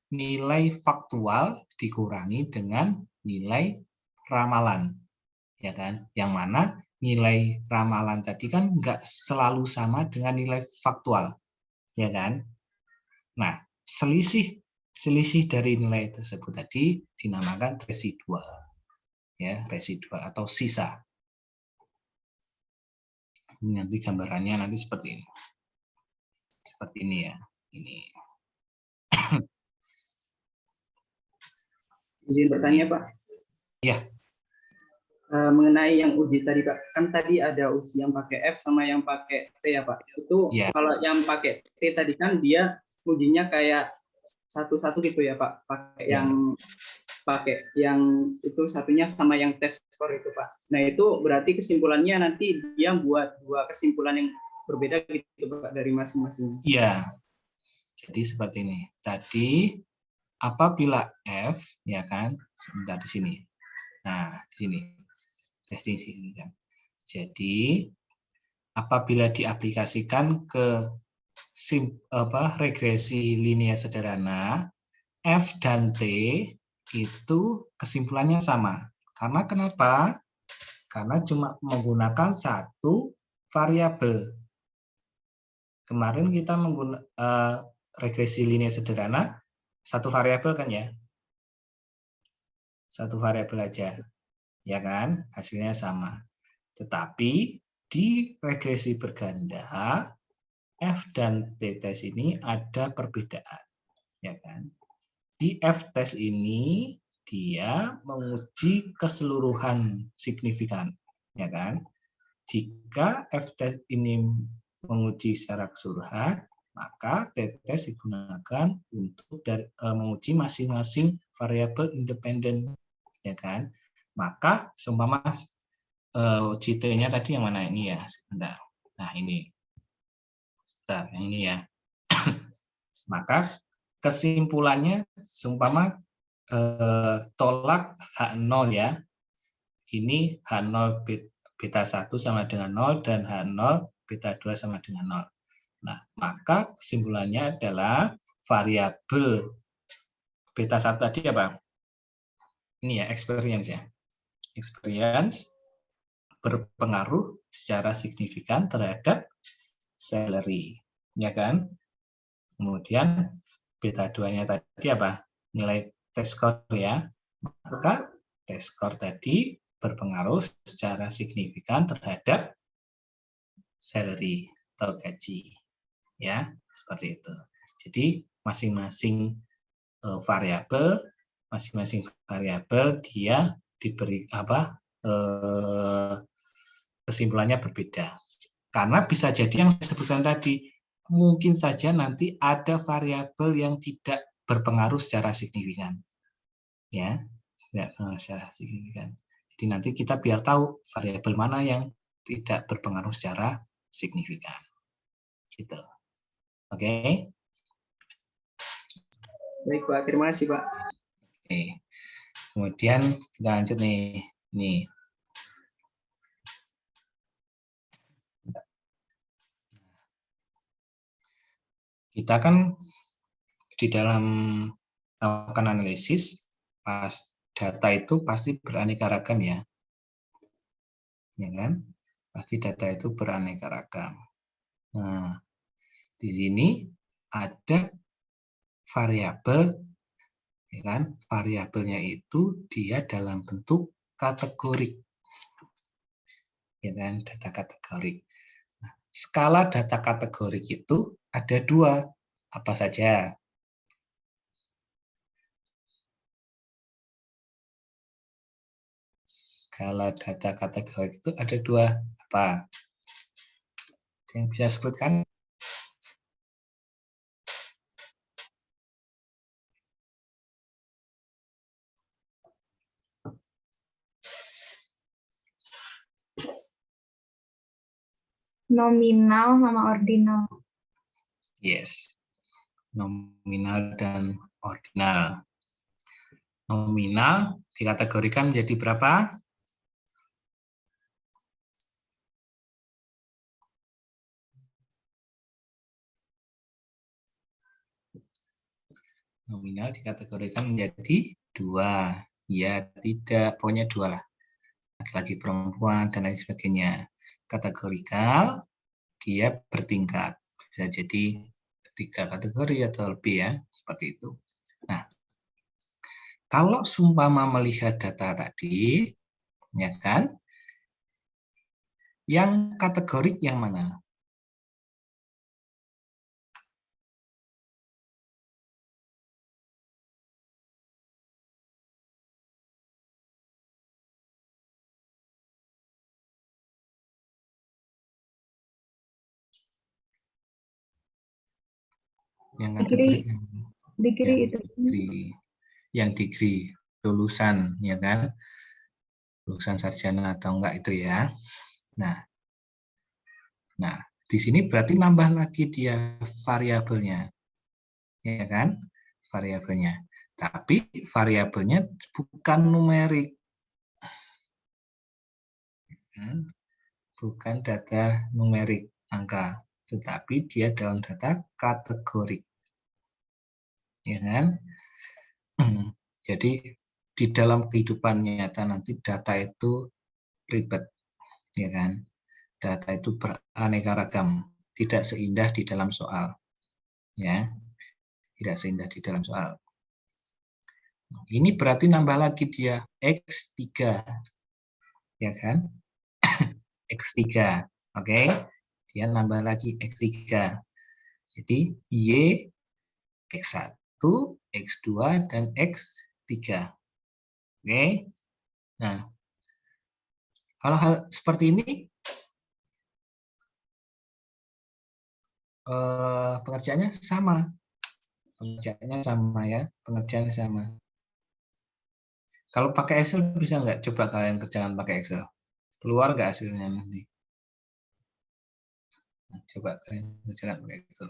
nilai faktual dikurangi dengan nilai ramalan. Ya kan? Yang mana nilai ramalan tadi kan nggak selalu sama dengan nilai faktual, ya kan? Nah, selisih dari nilai tersebut tadi dinamakan residual, ya, residual atau sisa. Ini nanti gambarannya nanti seperti ini ya, ini. Izin bertanya, Pak. Ya. Mengenai yang uji tadi, Pak, kan tadi ada uji yang pakai F sama yang pakai T ya, Pak. Itu ya. Kalau yang pakai T tadi kan dia ujinya kayak satu-satu gitu ya, Pak. Pakai yang itu satunya sama yang tes skor itu, Pak. Nah, itu berarti kesimpulannya nanti dia buat dua kesimpulan yang berbeda gitu, Pak, dari masing-masing. Iya. Jadi seperti ini. Tadi apabila F, ya kan, sebentar di sini. Nah, di sini. Testing sini kan. Jadi apabila diaplikasikan ke regresi linear sederhana, F dan T itu kesimpulannya sama. Karena kenapa? Karena cuma menggunakan satu variabel. Kemarin kita menggunakan regresi linear sederhana, satu variabel kan ya? Satu variabel aja. Ya kan? Hasilnya sama. Tetapi di regresi berganda, F dan T tes ini ada perbedaan. Ya kan? Di F tes ini dia menguji keseluruhan signifikan, ya kan? Jika F tes ini menguji secara keseluruhan, maka T tes digunakan untuk menguji masing-masing variabel independen, ya kan? Maka seumpama uji T-nya tadi yang mana ini ya? Sebentar. Nah, ini. Sebentar, yang ini ya. Maka kesimpulannya seumpama tolak H0 ya. Ini H0 beta 1 sama dengan 0 dan H0 beta 2 sama dengan 0. Nah, maka kesimpulannya adalah variabel beta 1 tadi apa? Ini ya, experience ya. Experience berpengaruh secara signifikan terhadap salary, ya kan? Kemudian beta 2-nya tadi apa? Nilai test score ya. Maka test score tadi berpengaruh secara signifikan terhadap salary atau gaji. Ya, seperti itu. Jadi masing-masing variabel dia diberi kesimpulannya berbeda. Karena bisa jadi yang saya sebutkan tadi, mungkin saja nanti ada variabel yang tidak berpengaruh secara signifikan. Ya, tidak secara signifikan. Jadi nanti kita biar tahu variabel mana yang tidak berpengaruh secara signifikan. Gitu. Oke. Baik, Pak. Terima kasih, Pak. Oke. Kemudian kita lanjut nih. Nih. Kita kan di dalam melakukan analisis, pas data itu pasti beraneka ragam ya. Ya kan? Pasti data itu beraneka ragam. Nah, di sini ada variabel, ya kan? Variabelnya itu dia dalam bentuk kategorik. Ya kan? Data kategorik. Nah, skala data kategorik itu ada dua. Apa saja? Skala data kategorik itu ada dua. Apa? Yang bisa sebutkan? Nominal sama ordinal. Yes. Nominal dan ordinal. Nominal dikategorikan menjadi berapa? Nominal dikategorikan menjadi 2. Ya, tidak. Pokoknya 2 lah. Laki-laki, perempuan, dan lain sebagainya. Kategorikal, dia bertingkat. Bisa jadi 3 kategori atau lebih ya. Seperti itu. Nah, kalau seumpama melihat data tadi, ya kan, yang kategorik yang mana? Yang Di kiri. kategorik yang mana? Di kiri Yang itu. degree. Yang degree, lulusan, ya kan? Lulusan sarjana atau enggak itu ya. Nah, di sini berarti nambah lagi dia variabelnya, ya kan? Variabelnya. Tapi variabelnya bukan numerik, bukan data numerik angka, tetapi dia dalam data kategorik, ya kan? Jadi di dalam kehidupan nyata nanti data itu ribet, ya kan? Data itu beraneka ragam, tidak seindah di dalam soal, ya, tidak seindah di dalam soal. Ini berarti nambah lagi dia X3, ya kan? X3, oke? Dia nambah lagi X3. Jadi Y, X1, X2, dan X3. Oke? Nah, kalau hal seperti ini, pengerjaannya sama. Pengerjaannya sama ya, pengerjaannya sama. Kalau pakai Excel bisa nggak? Coba kalian kerjakan pakai Excel. Keluar nggak hasilnya nanti? Nah, coba kalian kerjakan pakai Excel.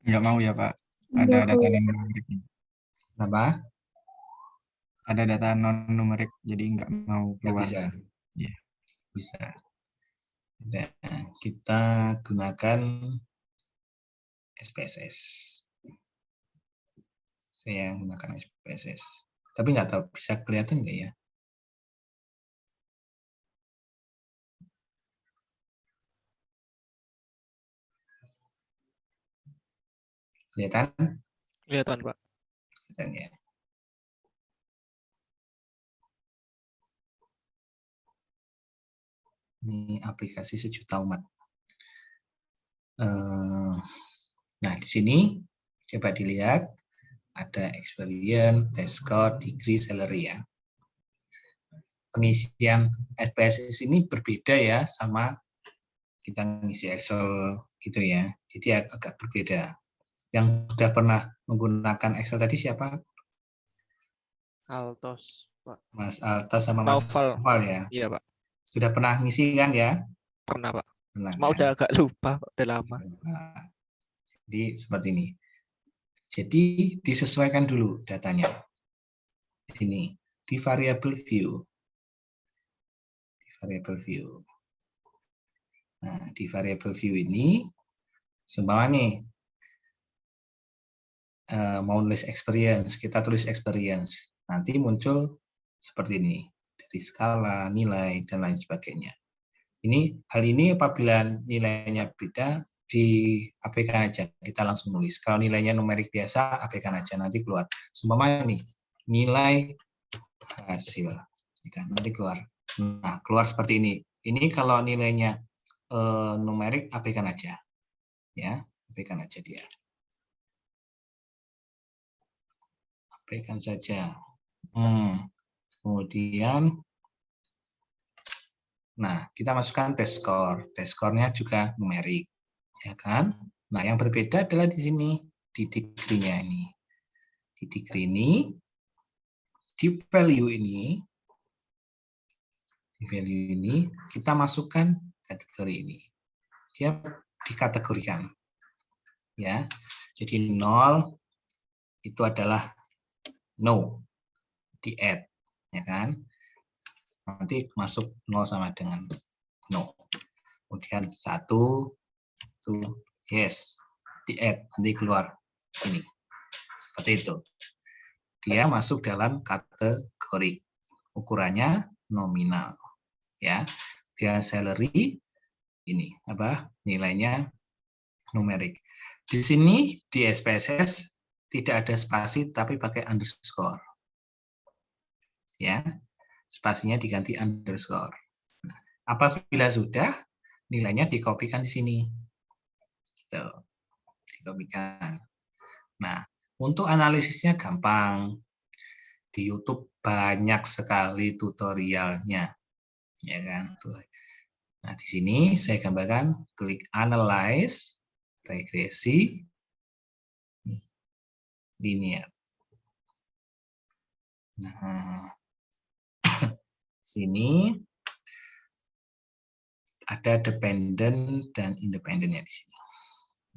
Nggak mau ya Pak. Ada Nggak data keluar. non numerik. Kenapa? Ada data non numerik, jadi nggak mau Nggak keluar. bisa. Iya. Bisa. Nah, kita gunakan SPSS. Saya gunakan SPSS. Tapi nggak tahu bisa kelihatan nggak ya? Kelihatan? Kelihatan, Pak. Kelihatan ya. Ini aplikasi sejuta umat. Nah, di sini coba dilihat ada experience, test score, degree, salary ya. Pengisian SPSS ini berbeda ya sama kita ngisi Excel gitu ya. Jadi agak berbeda. Yang sudah pernah menggunakan Excel tadi siapa? Altos, Pak. Mas Alta sama Mas Naufal. Naufal ya. Iya, Pak. Sudah pernah ngisi kan ya? Pernah, Pak. Pernah, Cuma kan? udah agak lupa, Pak. Udah lama. Nah, jadi seperti ini. Jadi disesuaikan dulu datanya. Di sini di variable view. Di variable view. Nah, di variable view ini seumpama nih mau nulis experience, kita tulis experience. Nanti muncul seperti ini. Dari skala, nilai, dan lain sebagainya. Hal ini apabila nilainya beda, diabaikan aja. Kita langsung nulis. Kalau nilainya numerik biasa, abaikan aja. Nanti keluar. Seumpama nih, nilai hasil. Nanti keluar. Nah, keluar seperti ini. Ini kalau nilainya numerik, abaikan aja. Ya, abaikan aja dia. Abaikan saja. Kemudian, nah kita masukkan test score. Test score-nya juga numerik, ya kan? Nah, yang berbeda adalah di sini di degree-nya ini. Di degree ini, di value ini kita masukkan kategori ini. Dia dikategorikan, ya. Jadi 0 itu adalah no, di add, ya kan? Nanti masuk 0 sama dengan no. Kemudian 1 itu yes, di add, nanti keluar ini. Seperti itu. Dia masuk dalam kategori. Ukurannya nominal, ya. Dia salary ini apa? Nilainya numerik. Di sini di SPSS tidak ada spasi tapi pakai underscore. Ya. Spasinya diganti underscore. Apabila sudah, nilainya dikopikan di sini. Gitu. Dikopikan. Nah, untuk analisisnya gampang. Di YouTube banyak sekali tutorialnya. Ya kan? Nah, di sini saya gambarkan klik analyze, regresi, linear. Nah, sini ada dependent dan independennya di sini.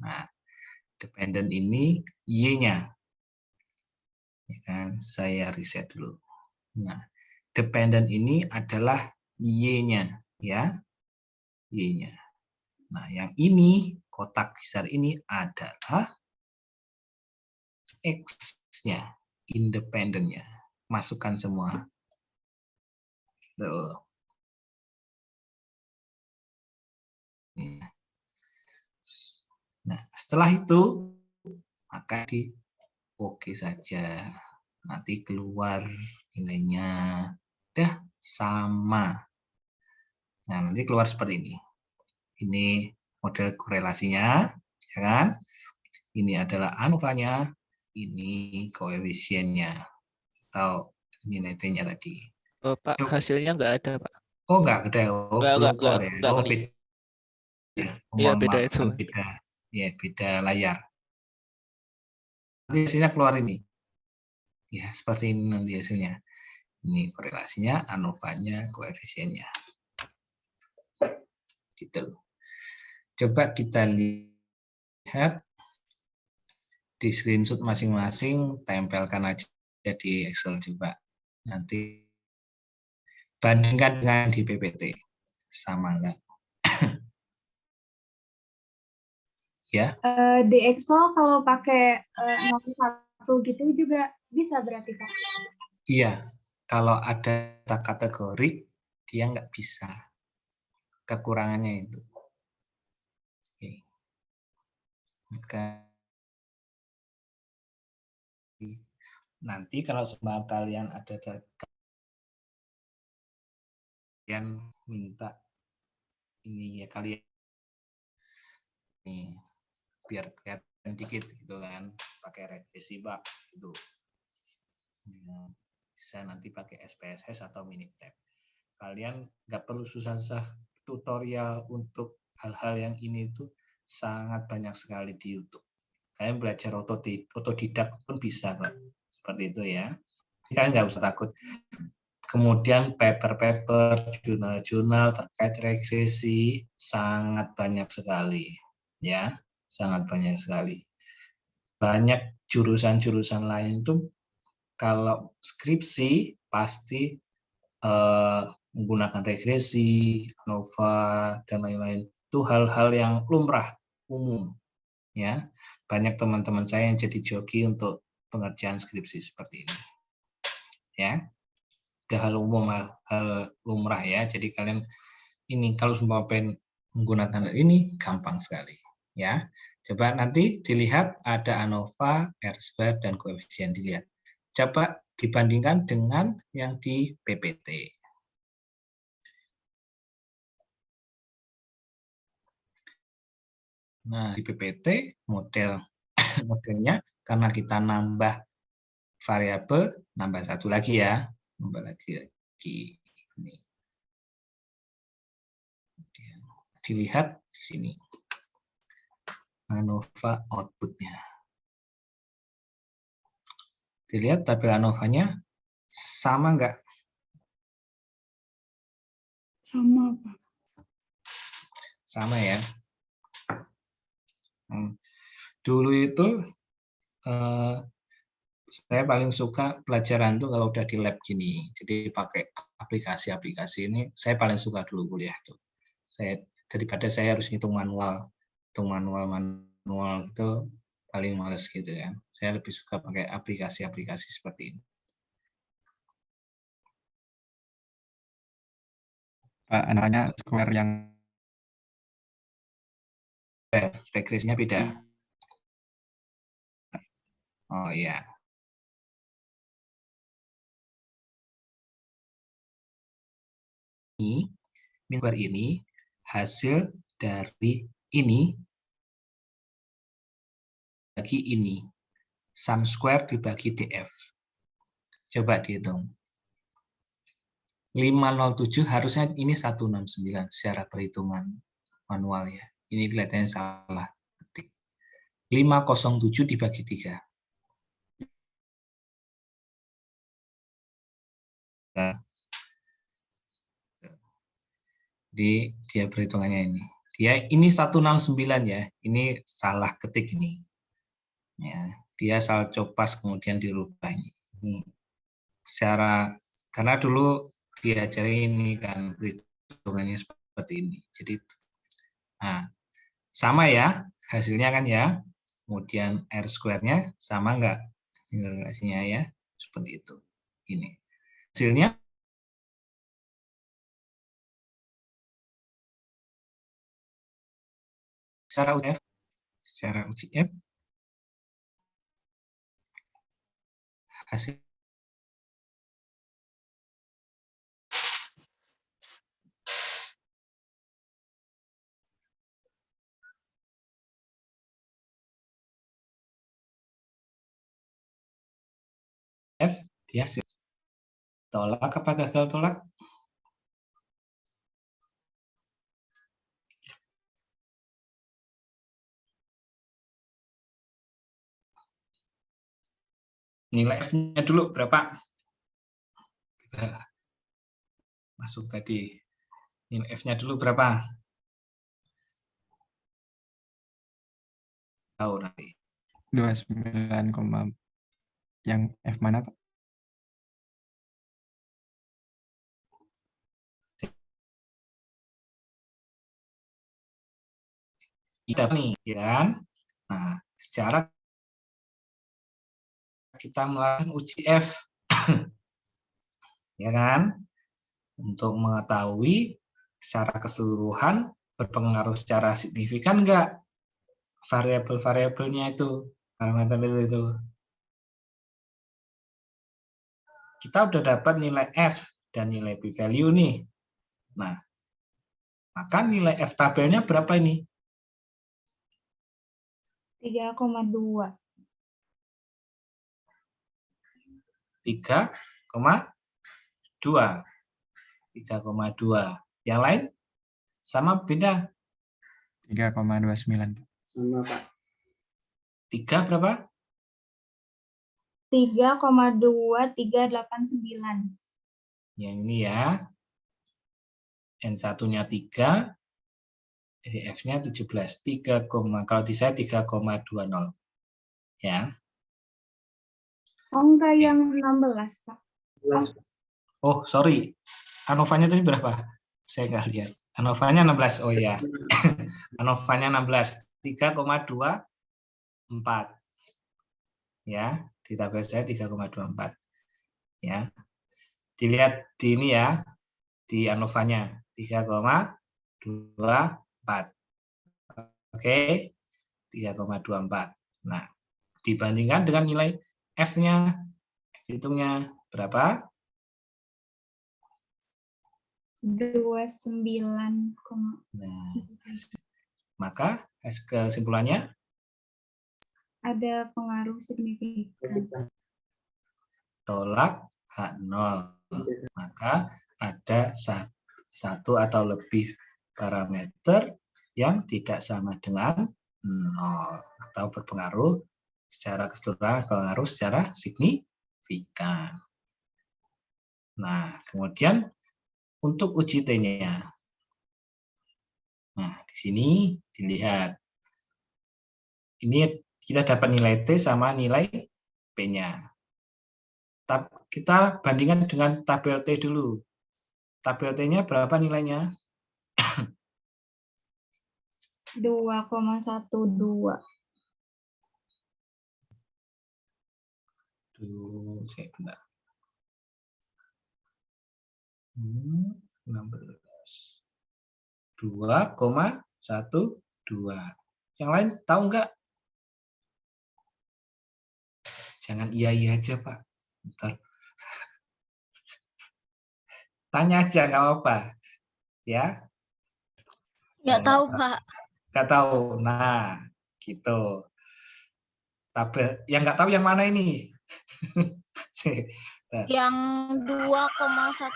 Nah, dependent ini Y-nya. Ya kan? Saya reset dulu. Nah, dependent ini adalah Y-nya, ya. Y-nya. Nah, yang ini kotak besar ini adalah X-nya, independennya. Masukkan semua. Tuh. Nah, setelah itu maka di oke saja. Nanti keluar nilainya. Udah sama. Nah, nanti keluar seperti ini. Ini model korelasinya, ya kan? Ini adalah ANOVA-nya, ini koefisiennya atau nilai T-nya tadi. Oh, Pak, hasilnya nggak ada, Pak. Oh, enggak ada. Oh, belum keluar ya. Nggak Oh, kali. beda. Ya, Iya, mohon beda maaf, itu. kan beda. Ya, beda layar. Nanti hasilnya keluar ini. Ya, seperti ini nanti hasilnya. Ini korelasinya, ANOVA-nya, koefisiennya. Gitu. Coba kita lihat di screenshot masing-masing, tempelkan aja di Excel coba. Nanti bandingkan dengan di PPT. Sama enggak? Ya. Di Excel kalau pakai 01 gitu juga bisa berarti Kak? Iya. Kalau ada kategori, dia nggak bisa. Kekurangannya itu. Oke. Maka nanti kalau semua kalian ada kalian minta ini ya kalian nih biar kelihatan dikit gitu kan pakai regresi bak gitu bisa nanti pakai SPSS atau Minitab. Kalian nggak perlu susah-susah tutorial untuk hal-hal yang ini itu sangat banyak sekali di YouTube. Kalian belajar otodidak pun bisa kok. Seperti itu ya. Kalian nggak usah takut. Kemudian paper-paper, jurnal-jurnal terkait regresi sangat banyak sekali, ya, sangat banyak sekali. Banyak jurusan-jurusan lain itu kalau skripsi pasti menggunakan regresi, ANOVA dan lain-lain. Itu hal-hal yang lumrah, umum, ya. Banyak teman-teman saya yang jadi joki untuk pengerjaan skripsi seperti ini, ya. Udah hal umum, hal lumrah ya. Jadi kalian ini kalau semua pengen menggunakan ini gampang sekali ya. Coba nanti dilihat ada ANOVA, R-square dan koefisien dilihat. Coba dibandingkan dengan yang di PPT. Nah, di PPT modelnya karena kita nambah variabel, nambah satu lagi ya, nambah lagi. Ini. Dilihat di sini. ANOVA outputnya. Dilihat tabel ANOVA-nya sama nggak? Sama, Pak. Sama ya. Dulu itu saya paling suka pelajaran tuh kalau udah di lab gini. Jadi pakai aplikasi-aplikasi ini, saya paling suka dulu kuliah tuh. Daripada saya harus hitung manual itu paling males gitu kan. Saya lebih suka pakai aplikasi-aplikasi seperti ini. Pak, namanya square yang Regresinya beda. Oh iya. Ini square ini hasil dari ini bagi ini. Sum square dibagi DF. Coba dihitung. 507 harusnya ini 169 secara perhitungan manual ya. Ini kelihatannya salah ketik. 507 dibagi 3. Nah, dia perhitungannya ini. Ini 169 ya. Ini salah ketik ini. Ya, dia salah copas kemudian dirubah ini. Secara karena dulu diajari ini kan perhitungannya seperti ini. Jadi sama ya hasilnya kan ya. Kemudian R square-nya sama enggak? Ini hasilnya ya. Seperti itu. Ini. Hasilnya secara UCF hasil F dia tolak apa gagal tolak? Nilai F-nya dulu berapa? Kita masuk tadi. Nilai F-nya dulu berapa? Tahu nanti. 29, yang F mana, Pak? Tidak nih, ya kan? Nah, secara kita melakukan uji F, ya kan? Untuk mengetahui secara keseluruhan berpengaruh secara signifikan enggak variabel-variabelnya itu, parameter itu. Kita udah dapat nilai F dan nilai p-value nih. Nah, maka nilai F tabelnya berapa ini? 3,2. 3,2. 3,2. Yang lain sama beda? 3,29. Sama, Pak. 3 berapa? 3,2389. Yang ini ya. N1-nya 3, F-nya 17. 3, kalau di saya 3,20. Ya. Oh, enggak yang 16, Pak. Oh, sorry. ANOVA-nya tadi berapa? Saya nggak lihat. ANOVA-nya 16. Oh ya. ANOVA-nya 16. 3,24. Ya, di tabel saya 3,24. Ya. Dilihat di ini ya, di ANOVA-nya 3,24. Oke. 3,24. Nah, dibandingkan dengan nilai F-nya, F hitungnya berapa? 29, Nah, maka Kesimpulannya? Ada pengaruh signifikan. Tolak H0. Maka ada satu atau lebih parameter yang tidak sama dengan 0 atau berpengaruh secara keseluruhan, berpengaruh secara signifikan. Nah, kemudian untuk uji T-nya. Nah, di sini dilihat. Ini kita dapat nilai T sama nilai P-nya. Kita bandingkan dengan tabel T dulu. Tabel T-nya berapa nilainya? 2,12. Saya bentar. 16. 2,12. Yang lain tahu nggak? Jangan iya aja, Pak. Bentar. Tanya aja, nggak apa-apa. Ya. Nggak tahu, Pak. Nggak tahu. Nah, gitu. Tabel yang nggak tahu yang mana ini? Yang 2,1.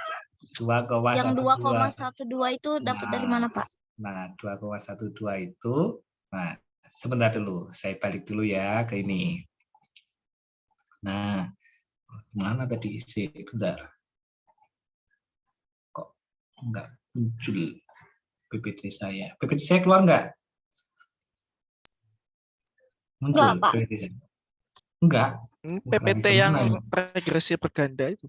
2,12. Yang 2,12 itu dapat dari mana, Pak? Nah, 2,12 itu, nah, sebentar dulu, saya balik dulu ya ke ini. Nah, mana tadi isi? Bentar. Kok enggak muncul PPT saya? PPT saya keluar enggak? Muncul Enggak, Pak. PPT saya. Enggak. PPT yang regresi berganda itu.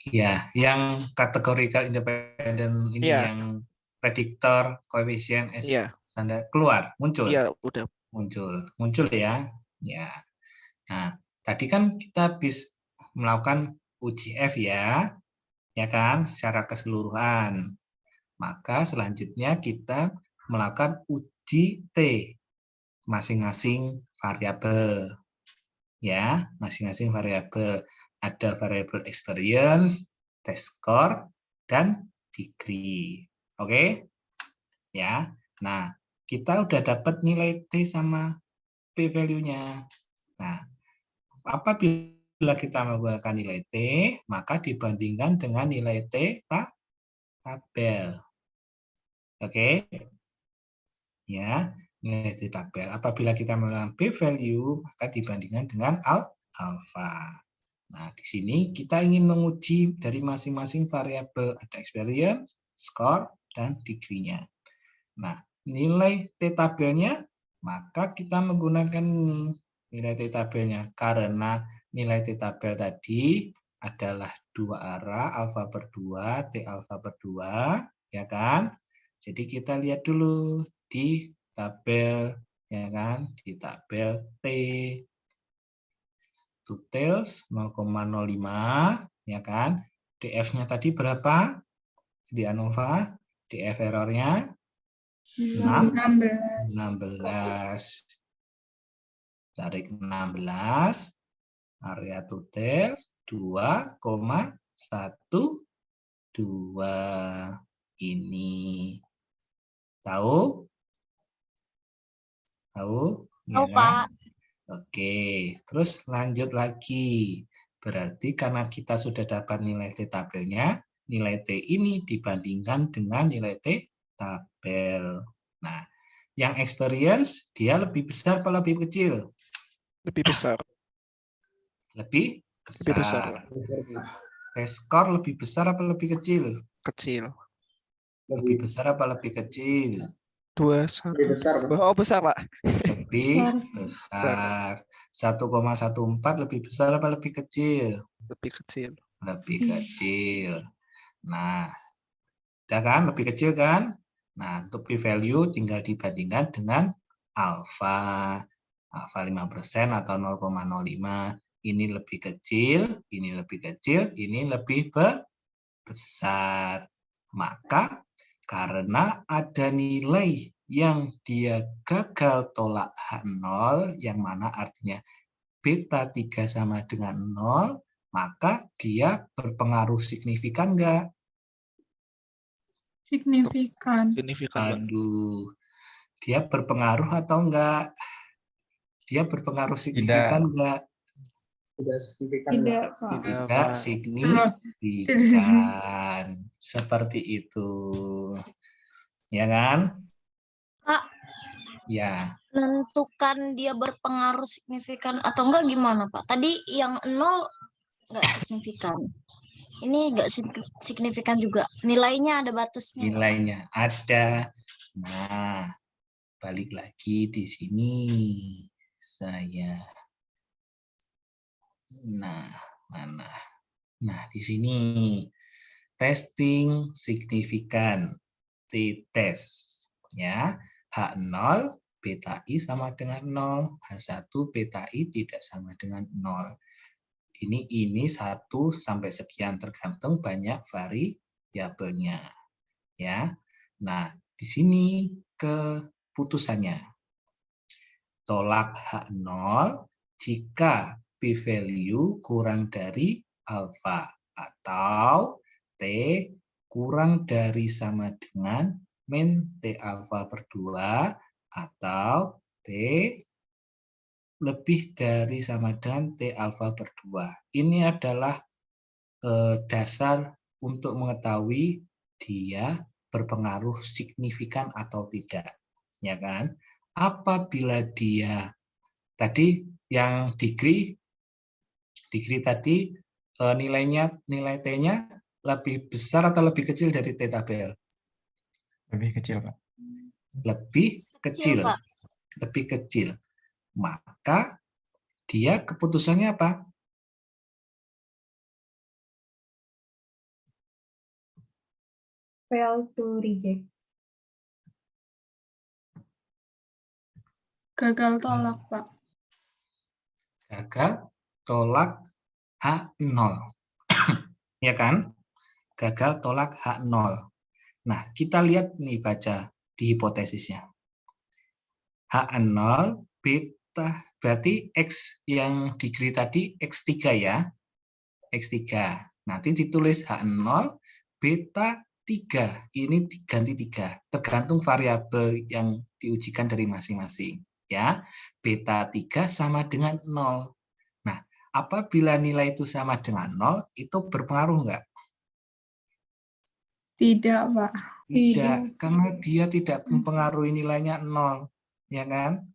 Iya, yang categorical independent ini Iya. yang prediktor, koefisien, Iya. standar keluar, muncul. Iya, udah. Muncul ya. Ya. Nah, tadi kan kita bisa melakukan uji F ya kan, secara keseluruhan. Maka selanjutnya kita melakukan uji T masing-masing variabel. Ya, masing-masing variabel. Ada variabel experience, test score, dan degree. Oke? Ya. Nah, kita udah dapat nilai T sama P value-nya. Nah, apabila kita menggunakan nilai T, maka dibandingkan dengan nilai T tabel. Oke? Ya, nilai T tabel. Apabila kita menggunakan P value, maka dibandingkan dengan alpha. Nah, di sini kita ingin menguji dari masing-masing variabel, ada experience, score, dan degree-nya. Nah, nilai T tabelnya, maka kita menggunakan nilai T tabelnya karena nilai T tabel tadi adalah dua arah, alfa per 2, T alfa per 2, ya kan? Jadi kita lihat dulu di tabel, ya kan? Di tabel T. Details 0,05, ya kan? DF-nya tadi berapa? Di ANOVA, DF errornya 16. Tarik 16, area total 2,12 ini. Tahu? Tahu, Ya, Pak. Oke, terus lanjut lagi. Berarti karena kita sudah dapat nilai T tabelnya, nilai T ini dibandingkan dengan nilai T tabel. Nah, yang experience dia lebih besar atau lebih kecil? Lebih besar. Lebih besar. Test score lebih besar atau lebih kecil? Kecil. Lebih besar apa lebih kecil? 2,1. Lebih besar, Pak. Oh, besar, Pak. Lebih besar. 1,14 lebih besar apa lebih kecil? Lebih kecil. Lebih kecil. Nah, udah kan? Lebih kecil kan? Nah, untuk p-value tinggal dibandingkan dengan alfa. Alfa 5% atau 0,05. Ini lebih kecil, ini lebih kecil, ini lebih besar. Maka karena ada nilai yang dia gagal tolak H0, yang mana artinya beta 3 sama dengan 0, maka dia berpengaruh signifikan enggak? Signifikan. Signifikan, Pak. Aduh, Dia berpengaruh atau enggak? Dia berpengaruh signifikan enggak? Tidak signifikan, Pak. Tidak, Pak. Tidak, Tidak Pak. signifikan. Seperti itu. Ya kan? Pak, Ya. menentukan dia berpengaruh signifikan atau enggak gimana, Pak? Tadi yang 0 enggak signifikan. Ini enggak signifikan juga. Nilainya ada batasnya. Nilainya ada. Nah, balik lagi di sini. Saya. Nah, mana? Nah, di sini. Testing signifikan. T-test. Ya. H0 beta I sama dengan 0. H1 beta I tidak sama dengan 0. Ini 1 sampai sekian tergantung banyak variabelnya. Ya. Nah, di sini keputusannya. Tolak H0 jika p-value kurang dari alfa atau T kurang dari sama dengan min T alfa per 2 atau T lebih dari sama dengan T alfa per 2. Ini adalah dasar untuk mengetahui dia berpengaruh signifikan atau tidak. Ya kan? Apabila dia tadi yang degree tadi nilai T-nya lebih besar atau lebih kecil dari T tabel? Lebih kecil, Pak. Lebih kecil. Pak. Lebih kecil. Maka dia keputusannya apa? Fail to reject. Gagal tolak, Pak. Gagal tolak H0. Ya kan? Gagal tolak H0. Nah, kita lihat nih baca di hipotesisnya. H0 beta berarti X yang degree tadi X3 ya. X3. Nanti ditulis H0 beta 3. Ini ganti 3. Tergantung variabel yang diujikan dari masing-masing. Ya, beta 3 sama dengan 0. Nah, apabila nilai itu sama dengan 0, itu berpengaruh enggak? Tidak, Pak. Tidak, karena dia tidak mempengaruhi nilainya 0. Ya kan?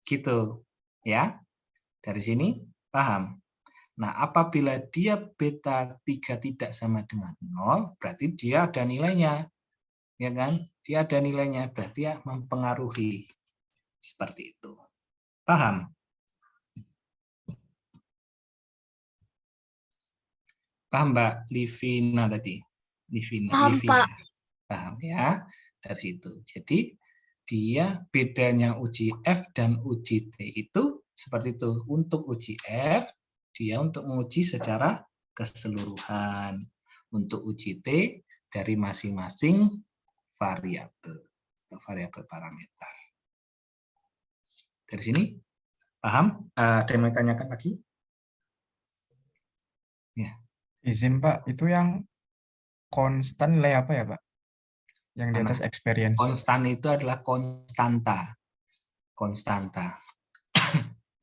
Gitu. Ya. Dari sini paham? Nah, apabila dia beta 3 tidak sama dengan 0, berarti dia ada nilainya. Ya kan? Dia ada nilainya, berarti ya mempengaruhi. Seperti itu. Paham? Paham, Mbak Livina tadi? Paham, Pak. Paham ya? Dari situ. Jadi, dia bedanya uji F dan uji T itu seperti itu. Untuk uji F, dia untuk menguji secara keseluruhan. Untuk uji T, dari masing-masing variabel parameter. Dari sini, paham? Ada yang mau tanyakan lagi? Ya. Izin, Pak, itu yang konstan nilai apa ya, Pak? Yang di atas experience. Konstan itu adalah konstanta. Konstanta.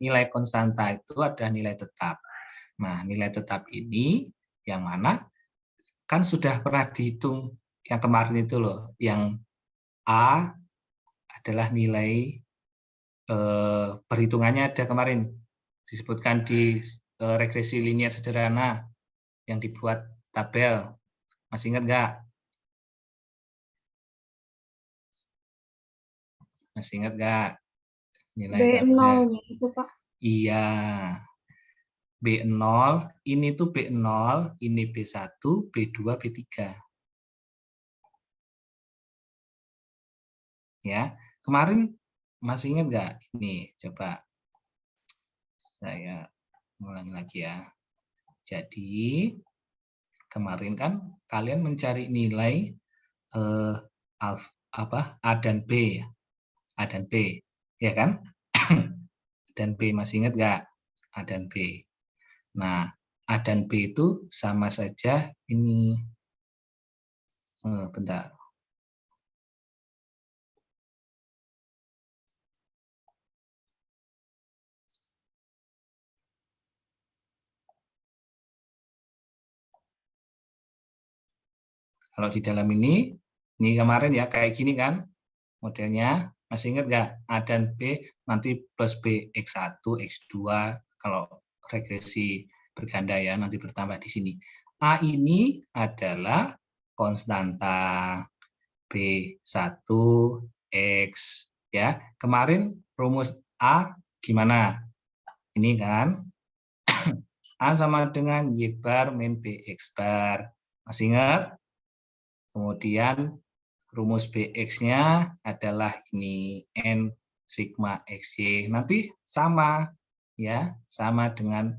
Nilai konstanta itu ada nilai tetap. Nah, nilai tetap ini yang mana kan sudah pernah dihitung yang kemarin itu loh, yang A adalah nilai perhitungannya ada kemarin disebutkan di regresi linear sederhana yang dibuat tabel. Masih ingat nggak? Masih ingat nggak? Nilai B0-nya itu, Pak. Iya. B0, ini tuh B0, ini B1, B2, B3. Ya, kemarin masih ingat nggak? Ini coba saya ulangi lagi ya. Jadi kemarin kan kalian mencari nilai A dan B, A dan B, ya kan? Dan B masih ingat nggak? A dan B. Nah, A dan B itu sama saja ini. Bentar. Kalau di dalam ini kemarin ya kayak gini kan modelnya. Masih ingat nggak? A dan B nanti plus B X1, X2 kalau regresi berganda ya, nanti bertambah di sini. A ini adalah konstanta, B1 X ya. Kemarin rumus A gimana? Ini kan A sama dengan Y bar min BX bar. Masih ingat? Kemudian rumus BX-nya adalah ini N sigma XY. Nanti sama ya, sama dengan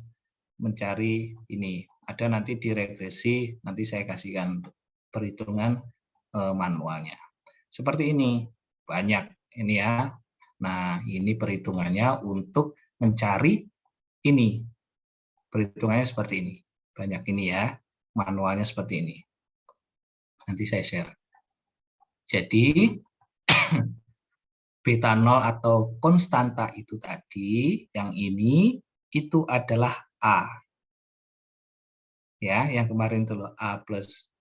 mencari ini. Ada nanti di regresi, nanti saya kasihkan perhitungan manualnya. Seperti ini, banyak ini ya. Nah, ini perhitungannya untuk mencari ini. Perhitungannya seperti ini. Banyak ini ya, manualnya seperti ini. Nanti saya share. Jadi, beta 0 atau konstanta itu tadi, yang ini, itu adalah A. Ya, yang kemarin itu loh, A plus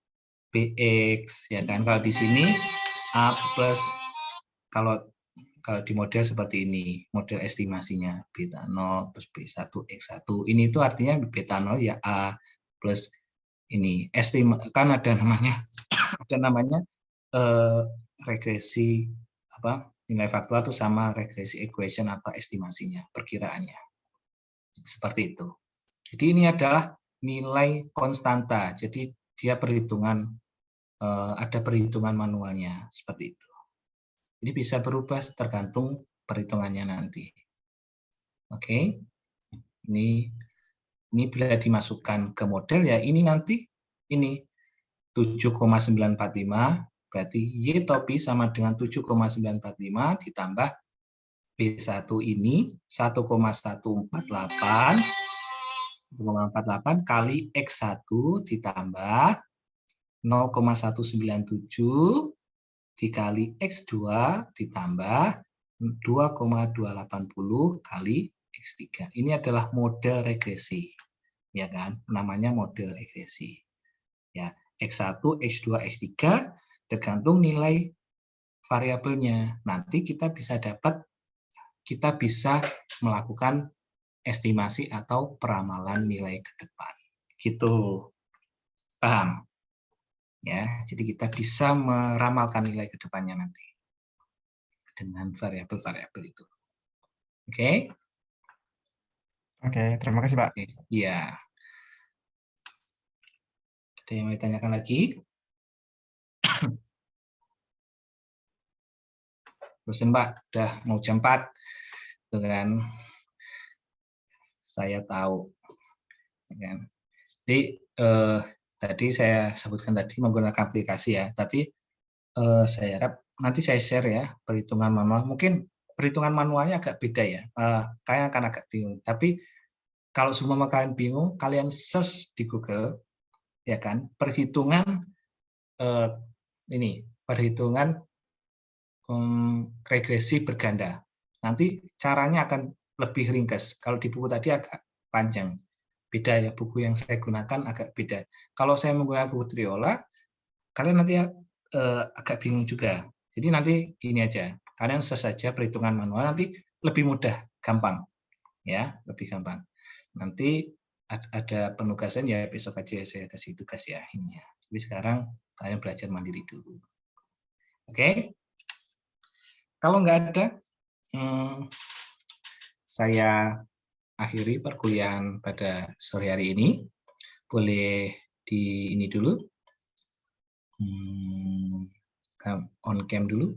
BX, ya kan. Kalau di sini, A plus, kalau di model seperti ini, model estimasinya, beta 0 plus B1, X1. Ini itu artinya beta 0 ya A plus ini. Kan ada namanya, regresi nilai faktual itu sama regresi equation atau estimasinya, perkiraannya. Seperti itu. Jadi ini adalah nilai konstanta. Jadi dia perhitungan, ada perhitungan manualnya seperti itu. Jadi bisa berubah tergantung perhitungannya nanti. Oke. Ini bila dimasukkan ke model ya ini nanti ini 7,945 berarti Y topi sama dengan 7,945 ditambah B1 ini 1,148 kali X1 ditambah 0,197 dikali X2 ditambah 2,280 kali X3. Ini adalah model regresi. Ya kan? Namanya model regresi. Ya, X1, X2, X3 tergantung nilai variabelnya. Nanti kita bisa melakukan estimasi atau peramalan nilai ke depan. Gitu. Paham? Ya, jadi kita bisa meramalkan nilai ke depannya nanti dengan variabel-variabel itu. Oke? Oke, terima kasih, Pak. Iya. Ada yang mau ditanyakan lagi? Bosan, Pak, udah mau jam 4. Tuh kan. Saya tahu. Kan. Jadi tadi saya sebutkan tadi menggunakan aplikasi ya, tapi saya harap nanti saya share ya perhitungan manual. Mungkin perhitungan manualnya agak beda ya. Kalian akan agak bingung. Tapi kalau semua kalian bingung, kalian search di Google ya kan, perhitungan perhitungan regresi berganda. Nanti caranya akan lebih ringkas. Kalau di buku tadi agak panjang. Beda ya, buku yang saya gunakan agak beda. Kalau saya menggunakan buku Triola, kalian nanti agak bingung juga. Jadi nanti ini aja, kalian search saja perhitungan manual, nanti lebih mudah, gampang. Ya, lebih gampang. Nanti ada penugasan ya, besok aja saya kasih tugas ya ini ya. Tapi sekarang kalian belajar mandiri dulu. Oke? Kalau nggak ada, saya akhiri perkuliahan pada sore hari ini. Boleh di ini dulu, on cam dulu.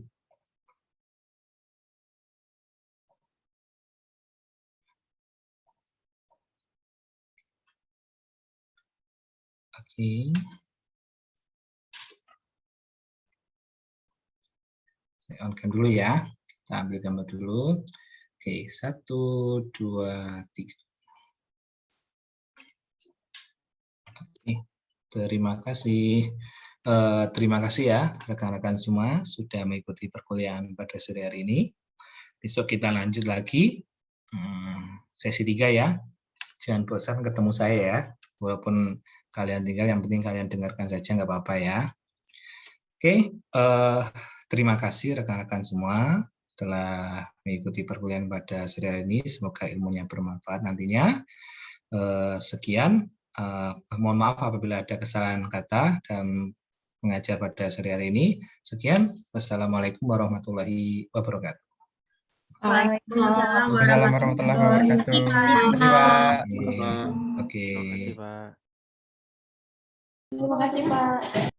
Oke. Saya on cam dulu ya. Kita ambil gambar dulu. Oke, 1, 2, 3. Oke, terima kasih. Terima kasih ya rekan-rekan semua sudah mengikuti perkuliahan pada sore hari ini. Besok kita lanjut lagi sesi 3 ya. Jangan bosan ketemu saya ya. Walaupun kalian tinggal, yang penting kalian dengarkan saja nggak apa-apa ya. Oke, terima kasih rekan-rekan semua telah mengikuti perkuliahan pada seri ini. Semoga ilmunya bermanfaat nantinya. Sekian, mohon maaf apabila ada kesalahan kata dan mengajar pada seri ini. Sekian, wassalamualaikum warahmatullahi wabarakatuh. Waalaikumsalam Waalaikumsalam warahmatullahi wabarakatuh. Terima kasih, Pak. Oke. Terima kasih, Pak. Terima kasih, Pak.